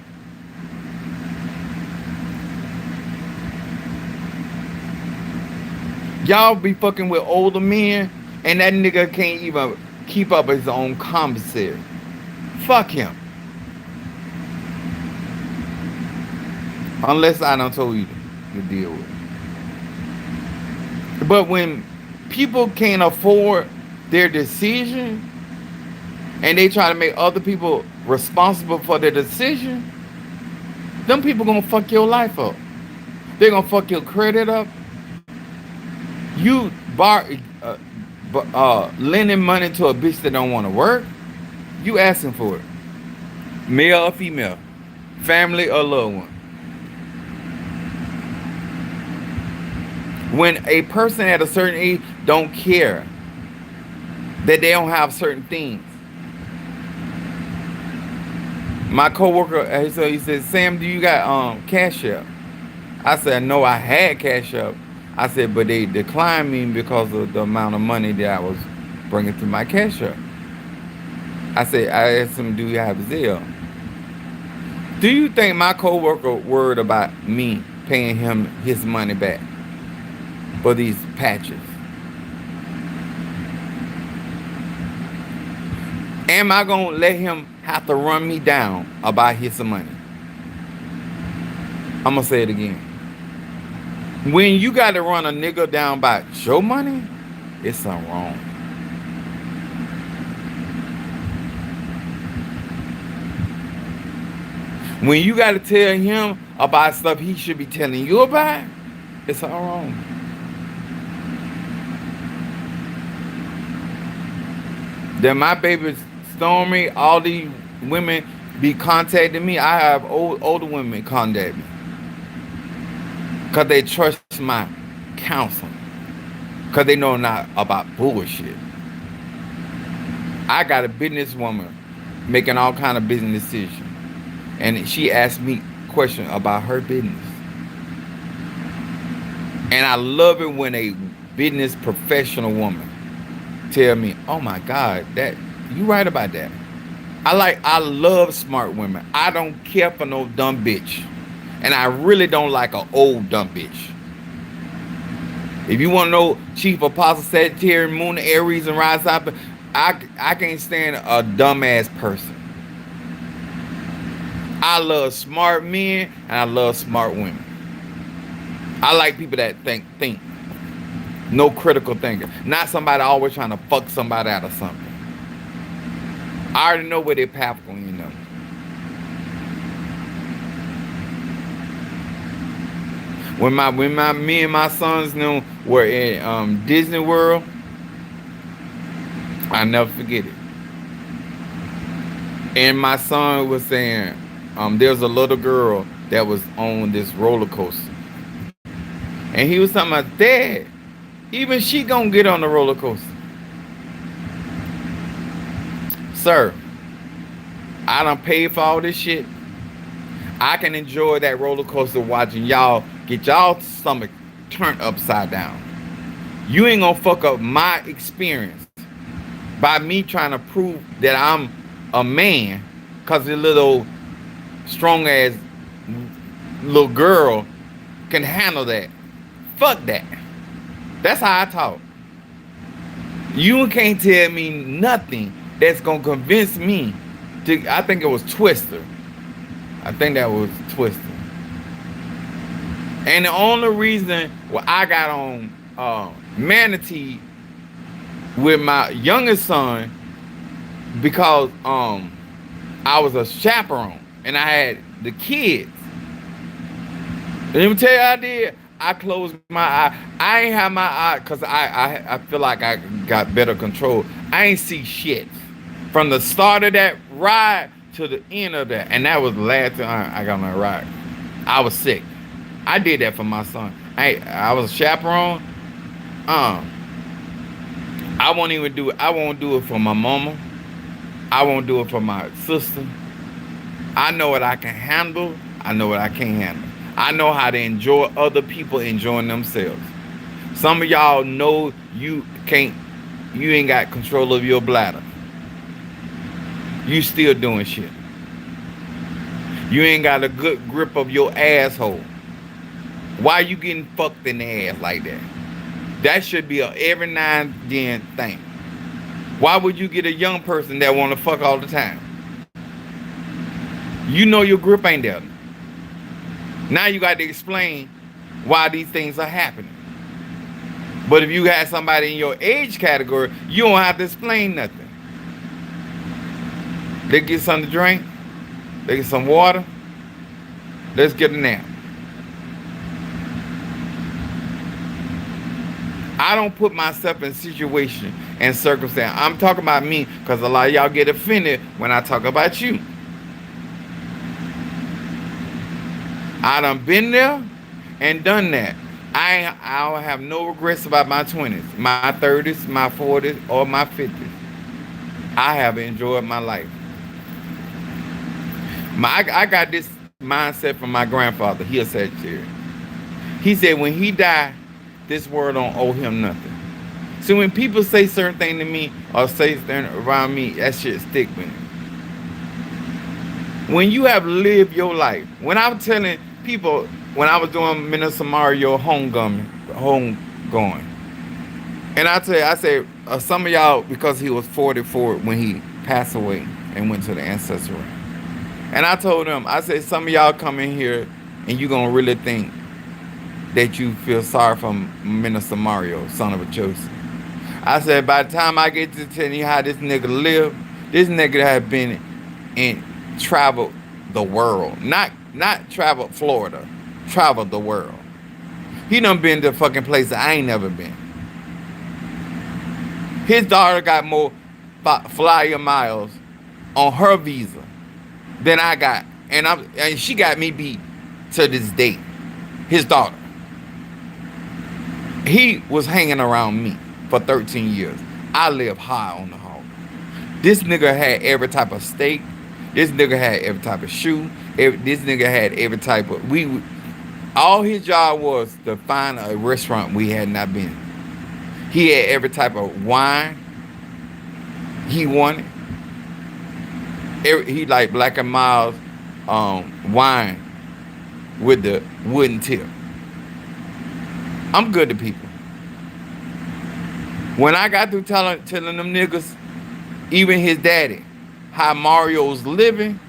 Speaker 1: Y'all be fucking with older men, and that nigga can't even keep up his own commissary. Fuck him. Unless I done told you to deal with it. But when people can't afford their decision and they try to make other people responsible for their decision, them people gonna fuck your life up. They're gonna fuck your credit up. You lending money to a bitch that don't want to work, you asking for it. Male or female, family or loved one. When a person at a certain age don't care that they don't have certain things. My coworker, he said, Sam, do you got Cash App? I said, no, I had Cash App. I said, but they declined me because of the amount of money that I was bringing to my Cash App. I said, I asked him, do you have Zelle? Do you think my coworker worried about me paying him his money back for these patches? Am I gonna let him have to run me down about his money? I'm gonna say it again. When you gotta run a nigga down about your money, it's something wrong. When you gotta tell him about stuff he should be telling you about, it's something wrong. Then my baby Stormy, all these women be contacting me. I have older women contact me because they trust my counseling, because they know not about bullshit. I got a businesswoman making all kind of business decisions, and she asked me questions about her business. And I love it when a business professional woman tell me, oh my God, that you right about that. I love smart women. I don't care for no dumb bitch. And I really don't like an old dumb bitch. If you want to know Chief Apostle Sagittarius, Moon, Aries, and Rise up, I can't stand a dumbass person. I love smart men and I love smart women. I like people that think. No critical thinking. Not somebody always trying to fuck somebody out of something. I already know where their path going, you know. When me and my sons were in Disney World, I never forget it. And my son was saying, there's a little girl that was on this roller coaster. And he was talking about, Dad, even she gonna get on the roller coaster. Sir, I done paid for all this shit. I can enjoy that roller coaster watching y'all get y'all stomach turned upside down. You ain't gonna fuck up my experience by me trying to prove that I'm a man because the little strong ass little girl can handle that. Fuck that. That's how I talk. You can't tell me nothing that's gonna convince me to. I think it was Twister. I think that was Twister. And the only reason why I got on Manatee with my youngest son because I was a chaperone and I had the kids. Let me tell you how I did. I closed my eye. I ain't have my eye because I feel like I got better control. I ain't see shit from the start of that ride to the end of that, and that was the last time I got on that ride. I was sick. I did that for my son. I was a chaperone. I won't even do it. I won't do it for my mama. I won't do it for my sister. I know what I can handle. I know what I can't handle. I know how to enjoy other people enjoying themselves. Some of y'all know you ain't got control of your bladder. You still doing shit. You ain't got a good grip of your asshole. Why you getting fucked in the ass like that? That should be a every now and then thing. Why would you get a young person that want to fuck all the time? You know your grip ain't there. Now you got to explain why these things are happening. But if you had somebody in your age category, you don't have to explain nothing. They get something to drink. They get some water. Let's get a nap. I don't put myself in situation and circumstance. I'm talking about me because a lot of y'all get offended when I talk about you. I done been there and done that. I don't have no regrets about my 20s, my 30s, my 40s, or my 50s. I have enjoyed my life. I got this mindset from my grandfather. He a Sagittarius. He said when he died, this world don't owe him nothing. So when people say certain things to me or say something around me, that shit stick with me. When you have lived your life, when I'm telling people, when I was doing Minister Mario homegoing, and I said, some of y'all, because he was 44 when he passed away and went to the ancestral realm. And I told them, I said, some of y'all come in here and you gonna really think that you feel sorry for Minister Mario, son of a Joseph. I said, by the time I get to tell you how this nigga lived, this nigga had been in traveled the world. Not traveled Florida. Traveled the world. He done been to fucking places I ain't never been. His daughter got more flyer miles on her visa than I got. And she got me beat to this date. His daughter. He was hanging around me for 13 years. I live high on the hog. This nigga had every type of steak. This nigga had every type of shoe. This nigga had every type of... all his job was to find a restaurant we had not been. He had every type of wine he wanted. He like Black and Miles wine with the wooden tip. I'm good to people. When I got through telling them niggas, even his daddy, how Mario's living,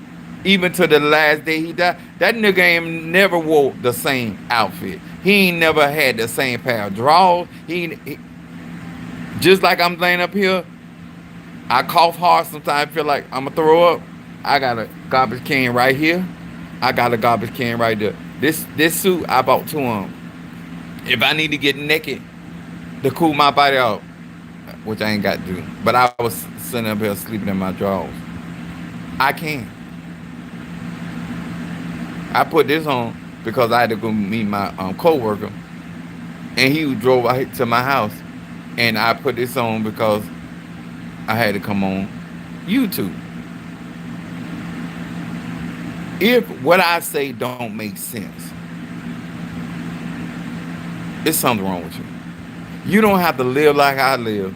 Speaker 1: even to the last day he died, that nigga ain't never wore the same outfit. He ain't never had the same pair of drawers. He just like I'm laying up here, I cough hard sometimes, I feel like I'm gonna throw up. I got a garbage can right here. I got a garbage can right there. This suit I bought to him. If I need to get naked to cool my body out, which I ain't got to do, but I was sitting up here sleeping in my drawers. I can. I put this on because I had to go meet my co-worker, and he drove out to my house, and I put this on because I had to come on YouTube. If what I say don't make sense, it's something wrong with you. You don't have to live like I live.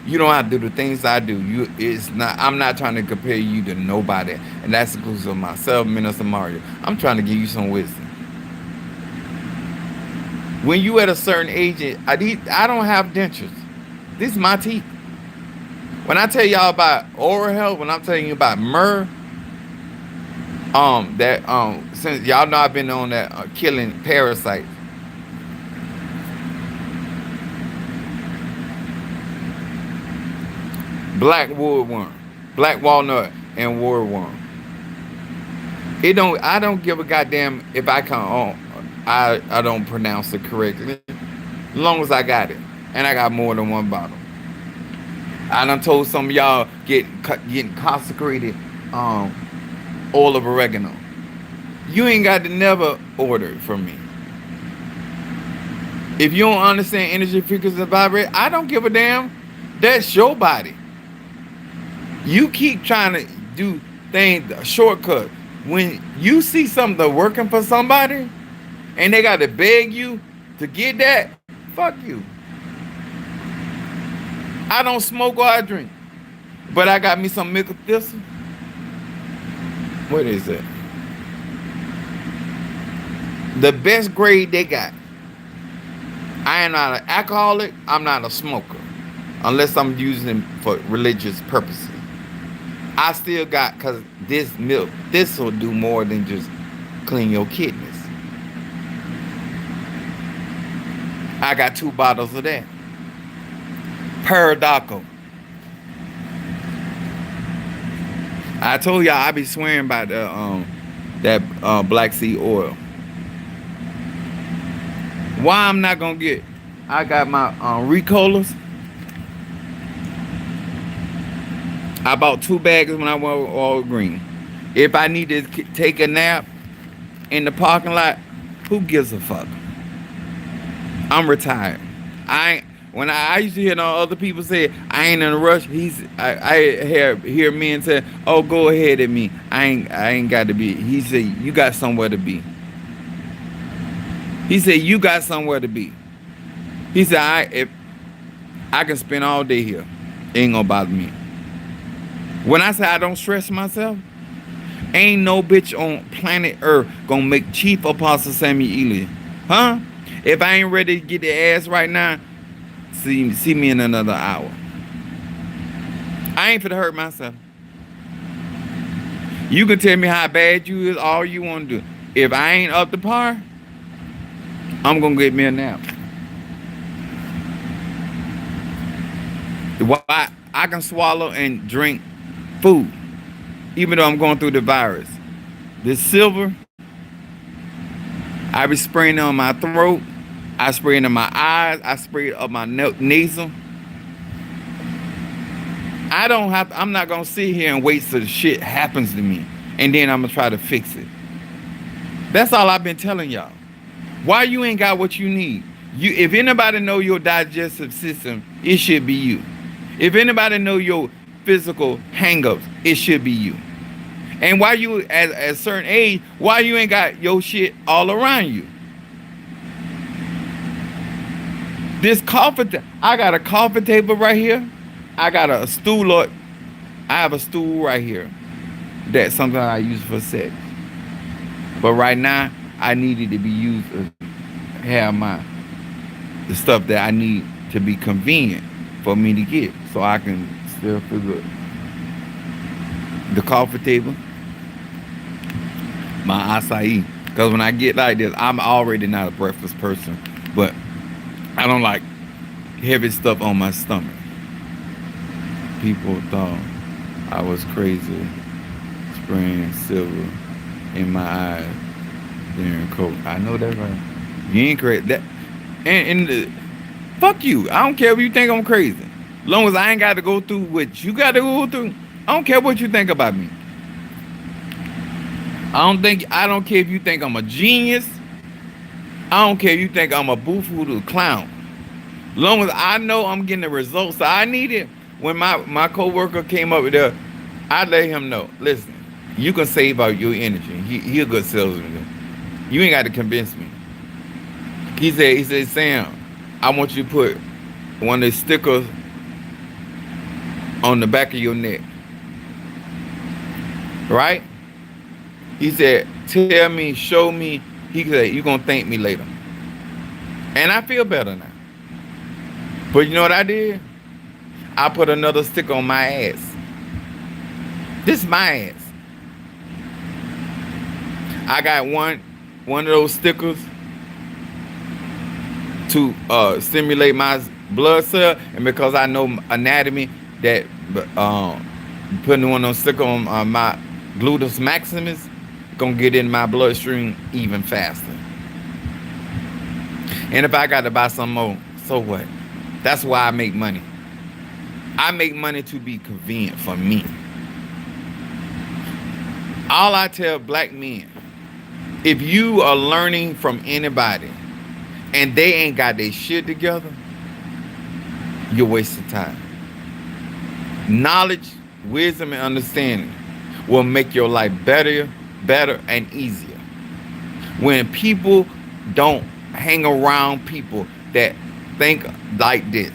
Speaker 1: You don't have to do the things I do. It's not. I'm not trying to compare you to nobody, and that's because of myself, Minister Mario. I'm trying to give you some wisdom. When you at a certain age, I don't have dentures. This is my teeth. When I tell y'all about oral health, when I'm telling you about myrrh, that since y'all know I've been on that killing parasites, black woodworm, black walnut, and woodworm. It don't. I don't give a goddamn if I can. I don't pronounce it correctly. As long as I got it, and I got more than one bottle. I done told some of y'all getting consecrated oil of oregano. You ain't got to never order it from me. If you don't understand energy frequency and vibrate, I don't give a damn. That's your body. You keep trying to do things a shortcut. When you see something working for somebody and they got to beg you to get that, fuck you. I don't smoke or I drink, but I got me some milk thistle. What is it? The best grade they got. I am not an alcoholic. I'm not a smoker, unless I'm using it for religious purposes. I still got, because this milk, this will do more than just clean your kidneys. I got 2 bottles of that. Peridoco. I told y'all I be swearing by the that black seed oil. Why I'm not gonna get? I got my Ricolas. I bought 2 bags when I went with All Green. If I need to take a nap in the parking lot, who gives a fuck? I'm retired. When I used to hear other people say I ain't in a rush. I hear men say, "Oh, go ahead at me. I ain't got to be." He said, "You got somewhere to be." He said, "You got somewhere to be." He said, "If I can spend all day here, it ain't gonna bother me." When I say I don't stress myself, ain't no bitch on planet Earth gonna make Chief Apostle Samuel Ely, huh? If I ain't ready to get the ass right now, see me in another hour. I ain't finna hurt myself. You can tell me how bad you is all you want to do. If I ain't up to par, I'm gonna get me a nap. Why? I can swallow and drink food, even though I'm going through the virus. This silver, I be spraying it on my throat. I spray it in my eyes. I spray it up my nasal. I'm not going to sit here and wait till the shit happens to me. And then I'm going to try to fix it. That's all I've been telling y'all. Why you ain't got what you need? If anybody know your digestive system, it should be you. If anybody know your physical hang-ups, it should be you. And why you at a certain age, why you ain't got your shit all around you? This coffee, I got a coffee table right here. I got a stool. I have a stool right here. That's something I use for sex. But right now, I need it to be used to have the stuff that I need to be convenient for me to get, so I can still feel good. The coffee table, my acai. Because when I get like this, I'm already not a breakfast person, but I don't like heavy stuff on my stomach. People thought I was crazy spraying silver in my eyes during COVID. I know that's right. You ain't crazy. Fuck you. I don't care if you think I'm crazy. As long as I ain't got to go through what you got to go through, I don't care what you think about me. I don't care if you think I'm a genius. I don't care if you think I'm a boo-foo clown. As long as I know I'm getting the results that I needed, when my co-worker came up with there, I let him know, listen, you can save out your energy. He a good salesman. You ain't got to convince me. He said, Sam, I want you to put one of the stickers on the back of your neck, right? He said, tell me, show me. He said, you're going to thank me later. And I feel better now. But you know what I did? I put another sticker on my ass. This is my ass. I got one of those stickers to stimulate my blood cell, and because I know anatomy, that putting one of those stickers on my gluteus maximus gonna get in my bloodstream even faster. And if I got to buy some more, so what? That's why I make money. I make money to be convenient for me. All I tell black men, if you are learning from anybody and they ain't got their shit together, you're wasting time. Knowledge, wisdom, and understanding will make your life better, and easier. When people don't hang around people that think like this,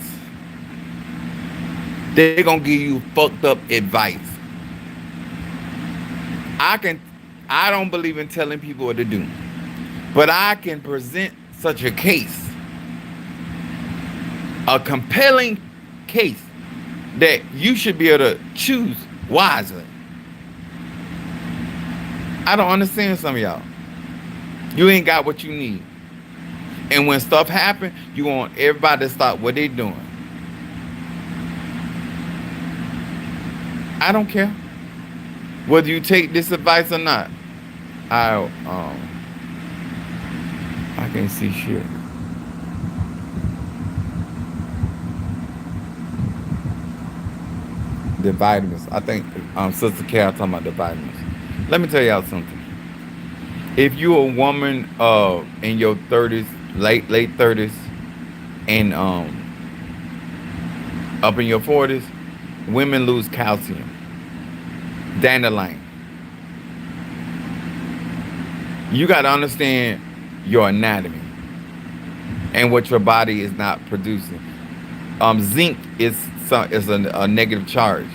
Speaker 1: they're gonna give you fucked up advice. I don't believe in telling people what to do, but I can present such a case, a compelling case, that you should be able to choose wisely. I don't understand some of y'all. You ain't got what you need. And when stuff happen, you want everybody to stop what they doing. I don't care whether you take this advice or not. I can't see shit. The vitamins. I think Sister Carol talking about the vitamins. Let me tell y'all something. If you're a woman in your 30s, late 30s, and up in your 40s, women lose calcium, dandelion. You got to understand your anatomy and what your body is not producing. Zinc is a negative charge.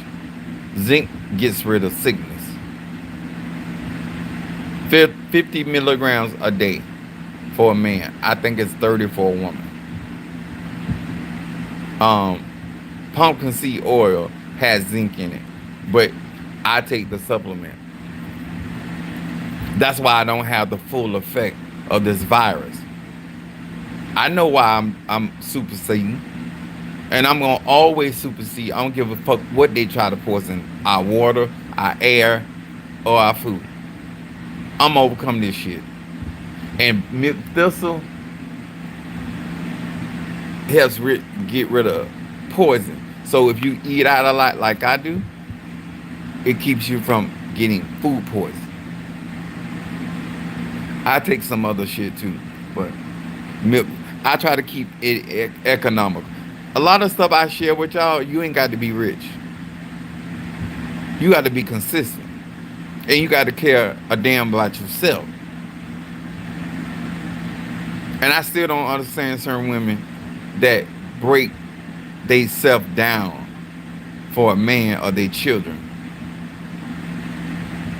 Speaker 1: Zinc gets rid of sickness. 50 milligrams a day for a man. I think it's 30 for a woman. Pumpkin seed oil has zinc in it, but I take the supplement. That's why I don't have the full effect of this virus. I know why I'm superseding, and I'm gonna always supersede. I don't give a fuck what they try to poison our water, our air, or our food. I'm gonna overcome this shit. And milk thistle helps get rid of poison. So if you eat out a lot like I do, it keeps you from getting food poison. I take some other shit too, but milk, I try to keep it economical. A lot of stuff I share with y'all, you ain't got to be rich. You got to be consistent. And you got to care a damn about yourself. And I still don't understand certain women that break they self down for a man or their children.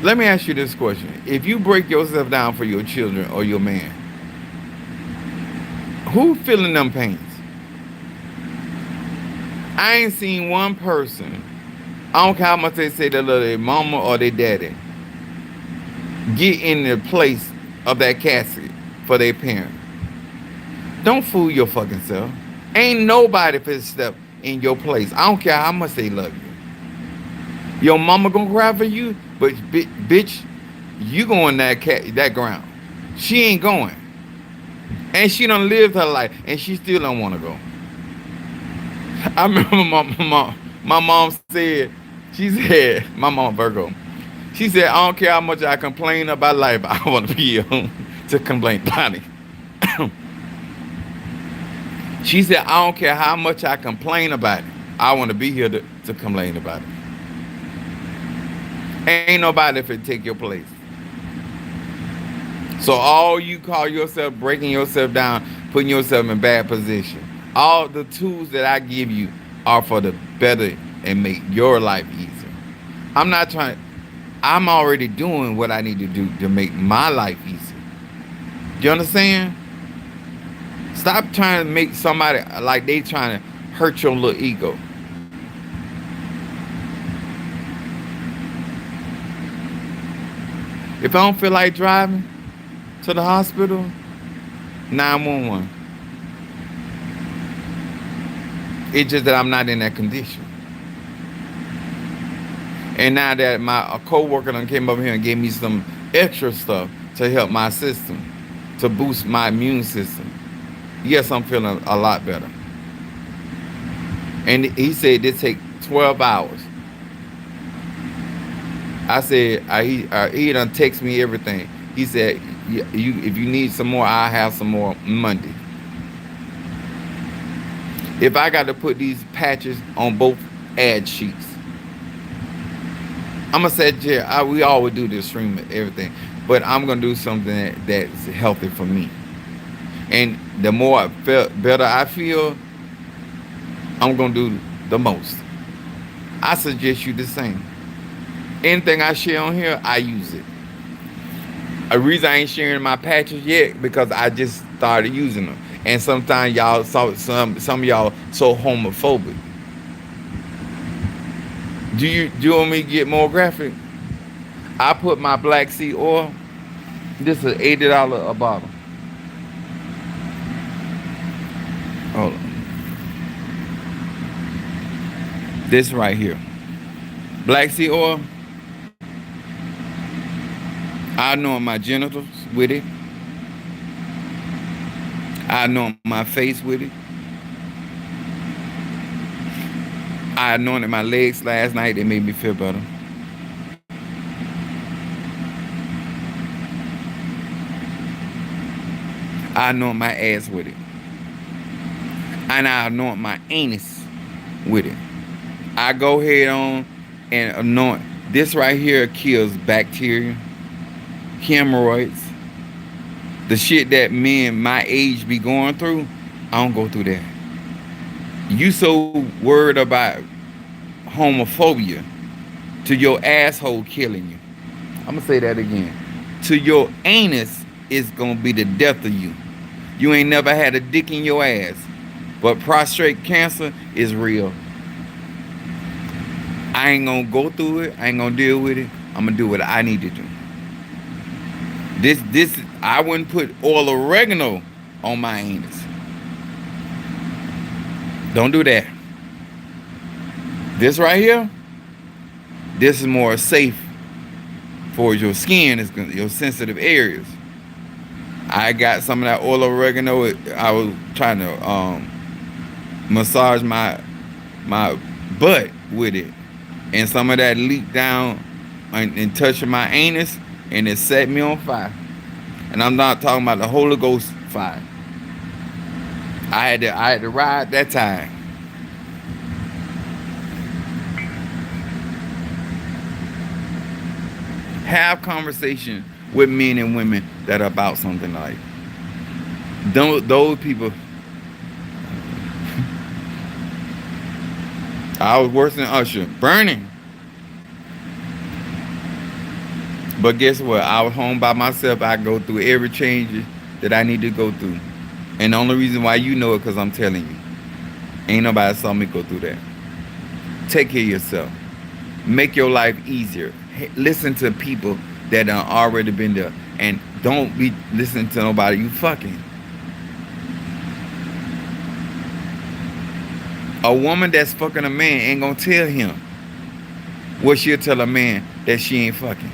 Speaker 1: Let me ask you this question. If you break yourself down for your children or your man, who feeling them pains? I ain't seen one person, I don't care how much they say they love their mama or their daddy, get in the place of that casket for their parent. Don't fool your fucking self. Ain't nobody finna step in your place. I don't care how much they love you. Your mama gonna cry for you, but bitch, you going that ground. She ain't going. And she done lived her life, and she still don't want to go. I remember my mom said, she said, my mom Virgo, she said, I don't care how much I complain about life, I want to be here to complain about it. She said, I don't care how much I complain about it, I want to be here to complain about it. Ain't nobody finna take your place. So all you call yourself breaking yourself down, putting yourself in bad position, all the tools that I give you are for the better and make your life easier. I'm not trying. I'm already doing what I need to do to make my life easier. Do you understand? Stop trying to make somebody like they trying to hurt your little ego. If I don't feel like driving to the hospital, 911. It's just that I'm not in that condition. And now that my a coworker done came over here and gave me some extra stuff to help my system, to boost my immune system. Yes, I'm feeling a lot better. And he said this take 12 hours. I said he done text me everything. He said if you need some more, I'll have some more Monday. If I got to put these patches on both ad sheets, I'm gonna say, yeah, we always do this stream and everything, but I'm gonna do something that's healthy for me. And the more I feel better I feel, I'm gonna do the most. I suggest you the same. Anything I share on here, I use it. A reason I ain't sharing my patches yet because I just started using them. And sometimes y'all saw some of y'all so homophobic. Do you want me to get more graphic? I put my black seed oil. This is $80 a bottle. Hold on. This right here. Black seed oil. I anoint my genitals with it. I anoint my face with it. I anointed my legs last night. They made me feel better. I anoint my ass with it. And I anoint my anus with it. I go ahead on and anoint. This right here kills bacteria, hemorrhoids, the shit that men my age be going through. I don't go through that. You so worried about homophobia to your asshole killing you. I'm gonna say that again. To your anus is gonna be the death of you. You ain't never had a dick in your ass, but prostate cancer is real. I ain't gonna go through it. I ain't gonna deal with it. I'm gonna do what I need to do. This I wouldn't put oil oregano on my anus. Don't do that. This right here, this is more safe for your skin, your sensitive areas. I got some of that oil oregano. I was trying to massage my butt with it, and some of that leaked down and touching my anus, and it set me on fire. And I'm not talking about the Holy Ghost fire. I had to ride that time. Have conversation with men and women that are about something like those people. I was worse than Usher, burning. But guess what? I was home by myself. I go through every change that I need to go through. And the only reason why you know it because I'm telling you. Ain't nobody saw me go through that. Take care of yourself. Make your life easier. Listen to people that have already been there. And don't be listening to nobody you fucking. A woman that's fucking a man ain't gonna tell him what she'll tell a man that she ain't fucking.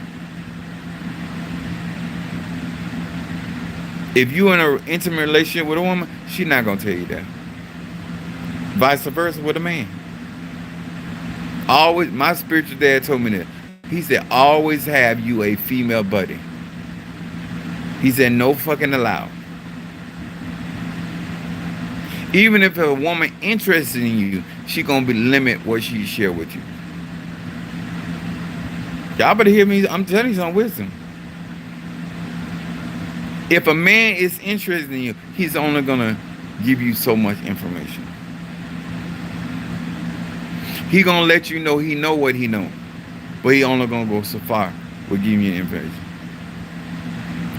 Speaker 1: If you in an intimate relationship with a woman, she not gonna tell you that. Vice versa with a man. Always, my spiritual dad told me that. He said, always have you a female buddy. He said, no fucking allowed. Even if a woman interested in you, she gonna be limit what she share with you. Y'all better hear me. I'm telling you some wisdom. If a man is interested in you, he's only gonna give you so much information. He gonna let you know he know what he know, but he only gonna go so far with giving you information.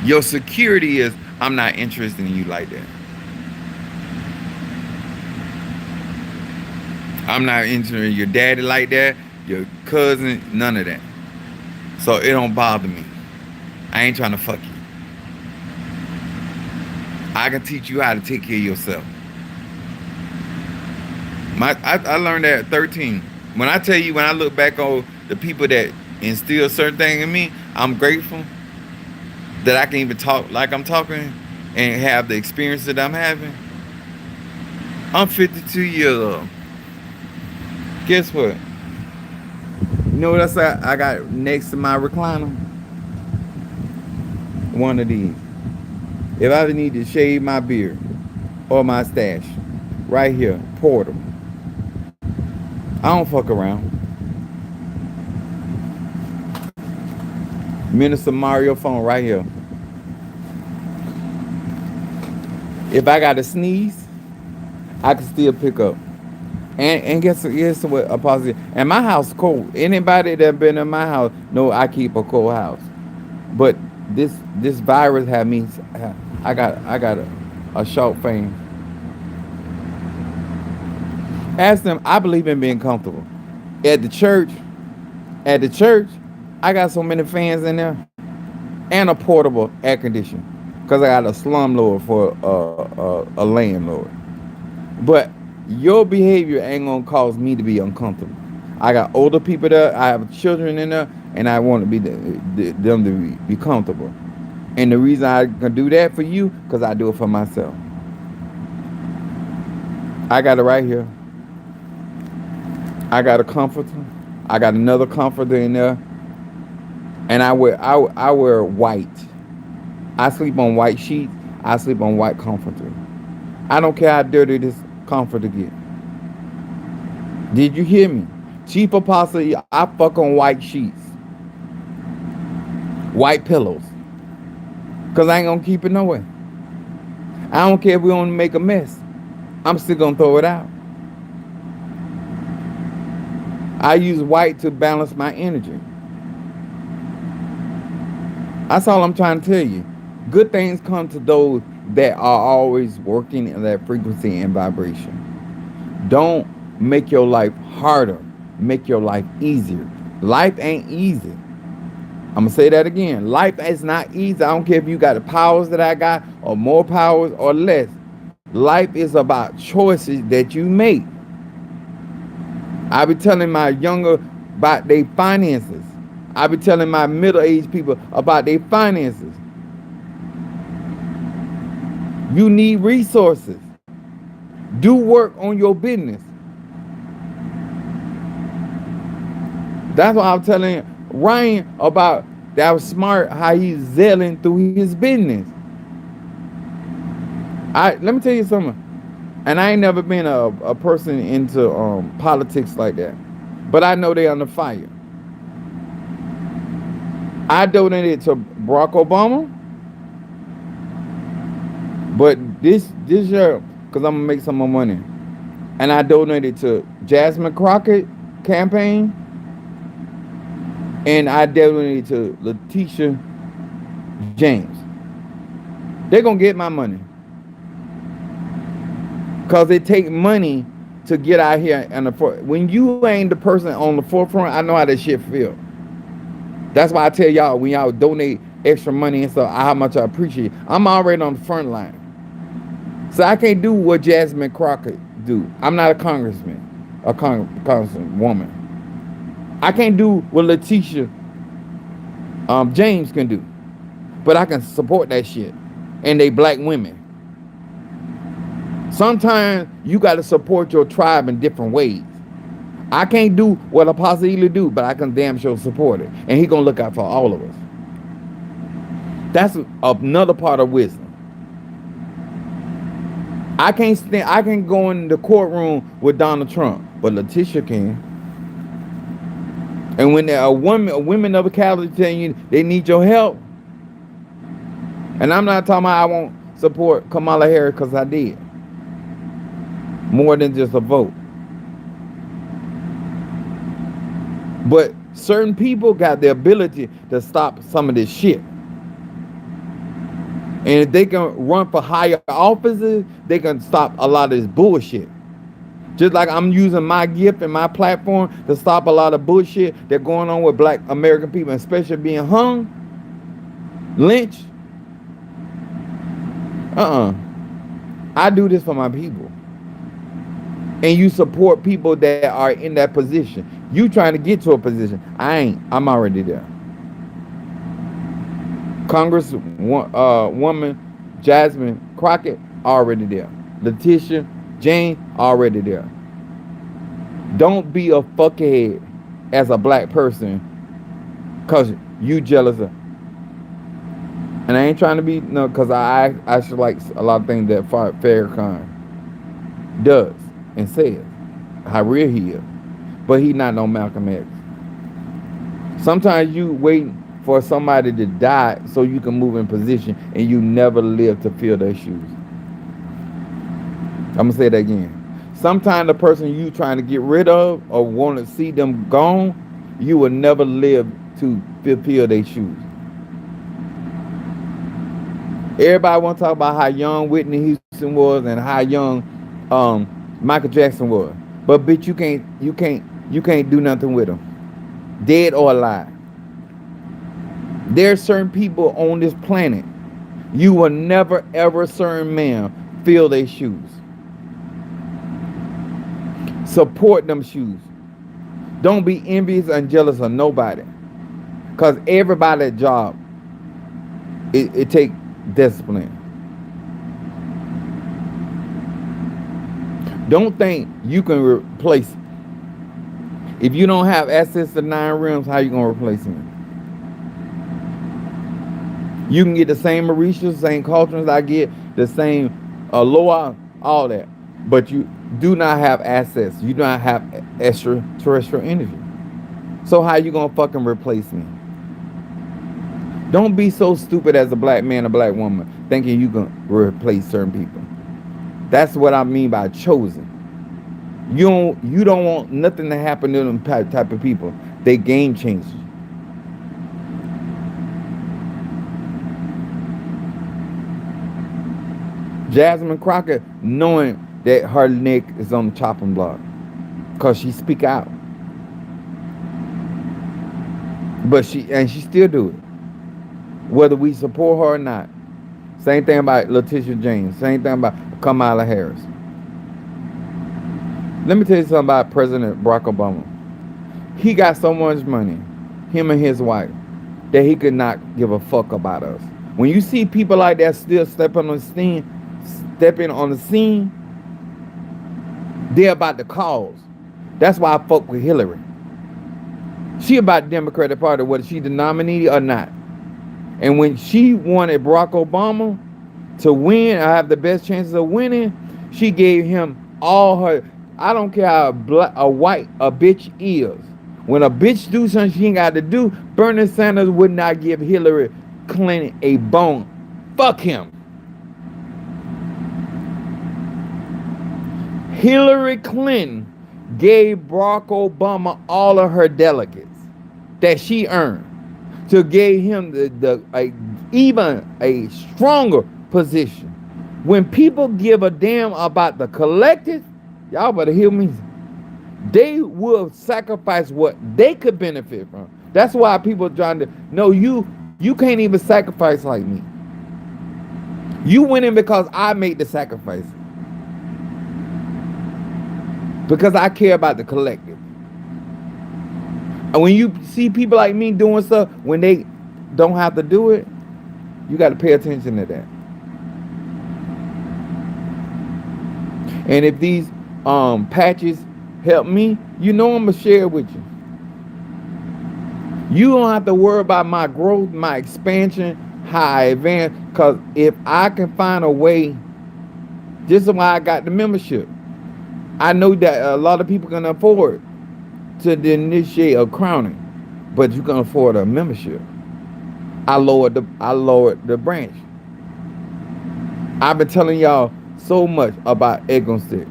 Speaker 1: Your security is I'm not interested in you like that. I'm not interested in your daddy like that, your cousin, none of that. So it don't bother me. I ain't trying to fuck you. I can teach you how to take care of yourself. I learned that at 13. When I tell you, when I look back on the people that instill certain things in me, I'm grateful that I can even talk like I'm talking and have the experience that I'm having. I'm 52 years old. Guess what? You know what I got next to my recliner? One of these. If I ever need to shave my beard or my stash, right here, portable. I don't fuck around. Minister Mario phone right here. If I got to sneeze, I can still pick up. And guess what? A positive. And my house cold. Anybody that been in my house know I keep a cold house. But this virus had me. I got a short fame. Ask them. I believe in being comfortable. At the church, at the church, I got so many fans in there, and a portable air conditioner, cause I got a slumlord for a landlord. But your behavior ain't gonna cause me to be uncomfortable. I got older people there. I have children in there, and I want to be them to be comfortable. And the reason I can do that for you, cause I do it for myself. I got it right here. I got a comforter. I got another comforter in there, and I wear white. I sleep on white sheets. I sleep on white comforter. I don't care how dirty this comforter get. Did you hear me? Chief Apostle, I fuck on white sheets, white pillows, cause I ain't gonna keep it nowhere. I don't care if we want to make a mess. I'm still gonna throw it out. I use white to balance my energy. That's all I'm trying to tell you. Good things come to those that are always working in that frequency and vibration. Don't make your life harder. Make your life easier. Life ain't easy. I'm going to say that again. Life is not easy. I don't care if you got the powers that I got or more powers or less. Life is about choices that you make. I be telling my younger about their finances. I be telling my middle-aged people about their finances. You need resources. Do work on your business. That's what I'm telling Ryan about. That was smart how he's zelling through his business. Let me tell you something. And I ain't never been a person into politics like that. But I know they under fire. I donated to Barack Obama. But this year, because I'm going to make some more money. And I donated to Jasmine Crockett campaign. And I donated to Letitia James. They're going to get my money. Because it takes money to get out here. And when you ain't the person on the forefront, I know how that shit feel. That's why I tell y'all, when y'all donate extra money and stuff, how much I appreciate it. I'm already on the front line. So I can't do what Jasmine Crockett do. I'm not a congressman, a congresswoman. I can't do what Letitia James can do. But I can support that shit. And they black women. Sometimes you got to support your tribe in different ways. I can't do what Apostle Ely do, but I can damn sure support it. And he going to look out for all of us. That's another part of wisdom. I can go in the courtroom with Donald Trump, but Letitia can. And when a women of a Catholic telling you they need your help, and I'm not talking about I won't support Kamala Harris because I did. More than just a vote. But certain people got the ability to stop some of this shit. And if they can run for higher offices, they can stop a lot of this bullshit. Just like I'm using my gift and my platform to stop a lot of bullshit that's going on with black American people, especially being hung, lynched. I do this for my people. And you support people that are in that position. You trying to get to a position. I ain't. I'm already there. Congress woman Jasmine Crockett already there. Letitia Jane already there. Don't be a fuckhead as a black person because you jealous of. And I ain't trying to be no, because I actually like a lot of things that Farrakhan does and says. How real he is, but he not no Malcolm X. Sometimes you waiting for somebody to die so you can move in position, and you never live to fill their shoes. I'm gonna say that again. Sometimes the person you trying to get rid of or want to see them gone, you will never live to fulfill their shoes. Everybody want to talk about how young Whitney Houston was and how young Michael Jackson was, but bitch, you can't do nothing with them, dead or alive. There are certain people on this planet you will never ever certain man fill their shoes. Support them shoes. Don't be envious and jealous of nobody, because everybody's job it take discipline. Don't think you can replace it. If you don't have access to 9 rims, how you gonna replace him? You can get the same Mauritius, same cultures I get, the same Aloha, all that, but you do not have access. You do not have extraterrestrial energy. So how you gonna fucking replace me? Don't be so stupid as a black man or black woman thinking you can replace certain people. That's what I mean by chosen. You don't want nothing to happen to them type of people. They game changers. Jasmine Crockett knowing that her neck is on the chopping block because she speak out, but she still do it whether we support her or not. Same thing about Letitia James. Same thing about Kamala Harris. Let me tell you something about President Barack Obama. He got so much money, him and his wife, that he could not give a fuck about us. When you see people like that still stepping on the scene, they're about the cause. That's why I fuck with Hillary. She about the Democratic Party, whether she the nominee or not. And when she wanted Barack Obama to win or have the best chances of winning, she gave him all her. I don't care how white a bitch is. When a bitch do something she ain't got to do, Bernie Sanders would not give Hillary Clinton a bone. Fuck him. Hillary Clinton gave Barack Obama all of her delegates that she earned to give him even a stronger position. When people give a damn about the collective, y'all better hear me. They will sacrifice what they could benefit from. That's why people trying to no, you can't even sacrifice like me. You winning because I made the sacrifice. Because I care about the collective. And when you see people like me doing stuff when they don't have to do it, you got to pay attention to that. And if these patches help me, you know I'm going to share it with you. You don't have to worry about my growth, my expansion, how I advance, because if I can find a way, this is why I got the membership. I know that a lot of people can afford to initiate a crowning, but you can afford a membership. I lowered the branch. I've been telling y'all so much about Egg on Stick.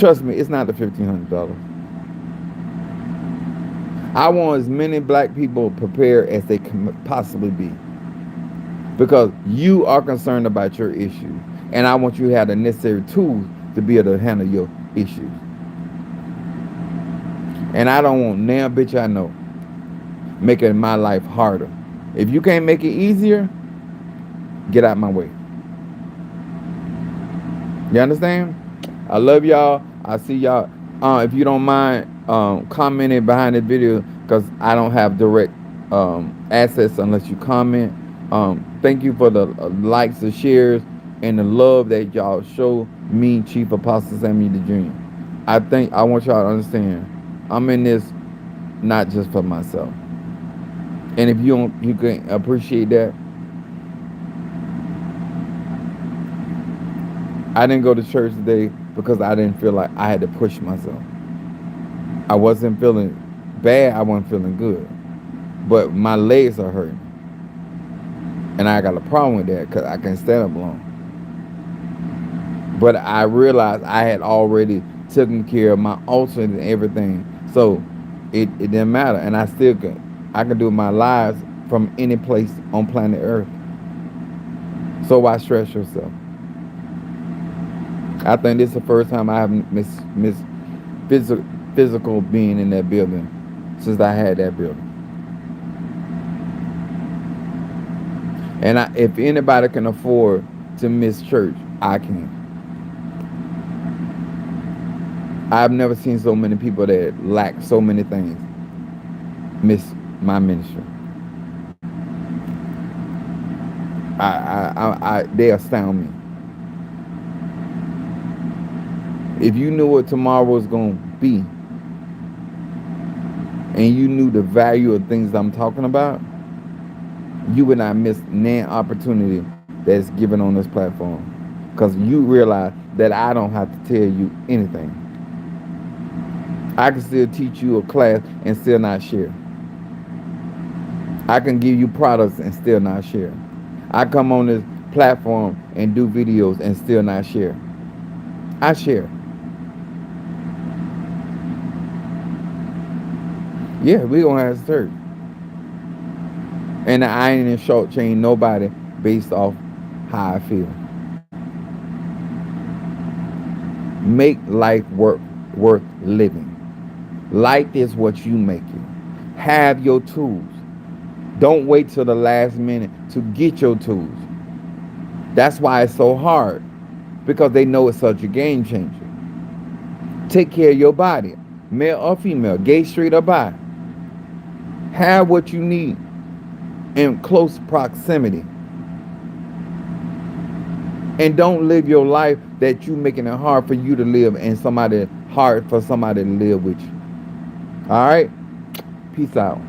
Speaker 1: Trust me, it's not the $1,500. I want as many black people prepared as they can possibly be, because you are concerned about your issues, and I want you to have the necessary tools to be able to handle your issues. And I don't want now, bitch, I know, making my life harder. If you can't make it easier, get out my way. You understand? I love y'all. I see y'all. If you don't mind commenting behind the video, because I don't have direct access unless you comment. Thank you for the likes, the shares, and the love that y'all show me, Chief Apostle Samuel the Jr. I want y'all to understand, I'm in this not just for myself. And if you can appreciate that. I didn't go to church today because I didn't feel like I had to push myself. I wasn't feeling bad. I wasn't feeling good. But my legs are hurting. And I got a problem with that because I can't stand up long. But I realized I had already taken care of my ulcer and everything. So it didn't matter. And I can do my lives from any place on planet Earth. So why stress yourself? I think this is the first time I have missed physical being in that building since I had that building. And if anybody can afford to miss church, I can. I've never seen so many people that lack so many things miss my ministry. They astound me. If you knew what tomorrow was going to be, and you knew the value of things I'm talking about, you would not miss any opportunity that's given on this platform. Because you realize that I don't have to tell you anything. I can still teach you a class and still not share. I can give you products and still not share. I come on this platform and do videos and still not share. I share. Yeah, we gonna have church. And I ain't in shortchange nobody based off how I feel. Make life worth living. Life is what you make it. Have your tools. Don't wait till the last minute to get your tools. That's why it's so hard, because they know it's such a game changer. Take care of your body, male or female, gay, straight or bi. Have what you need in close proximity. And don't live your life that you making it hard for you to live and hard for somebody to live with you. All right? Peace out.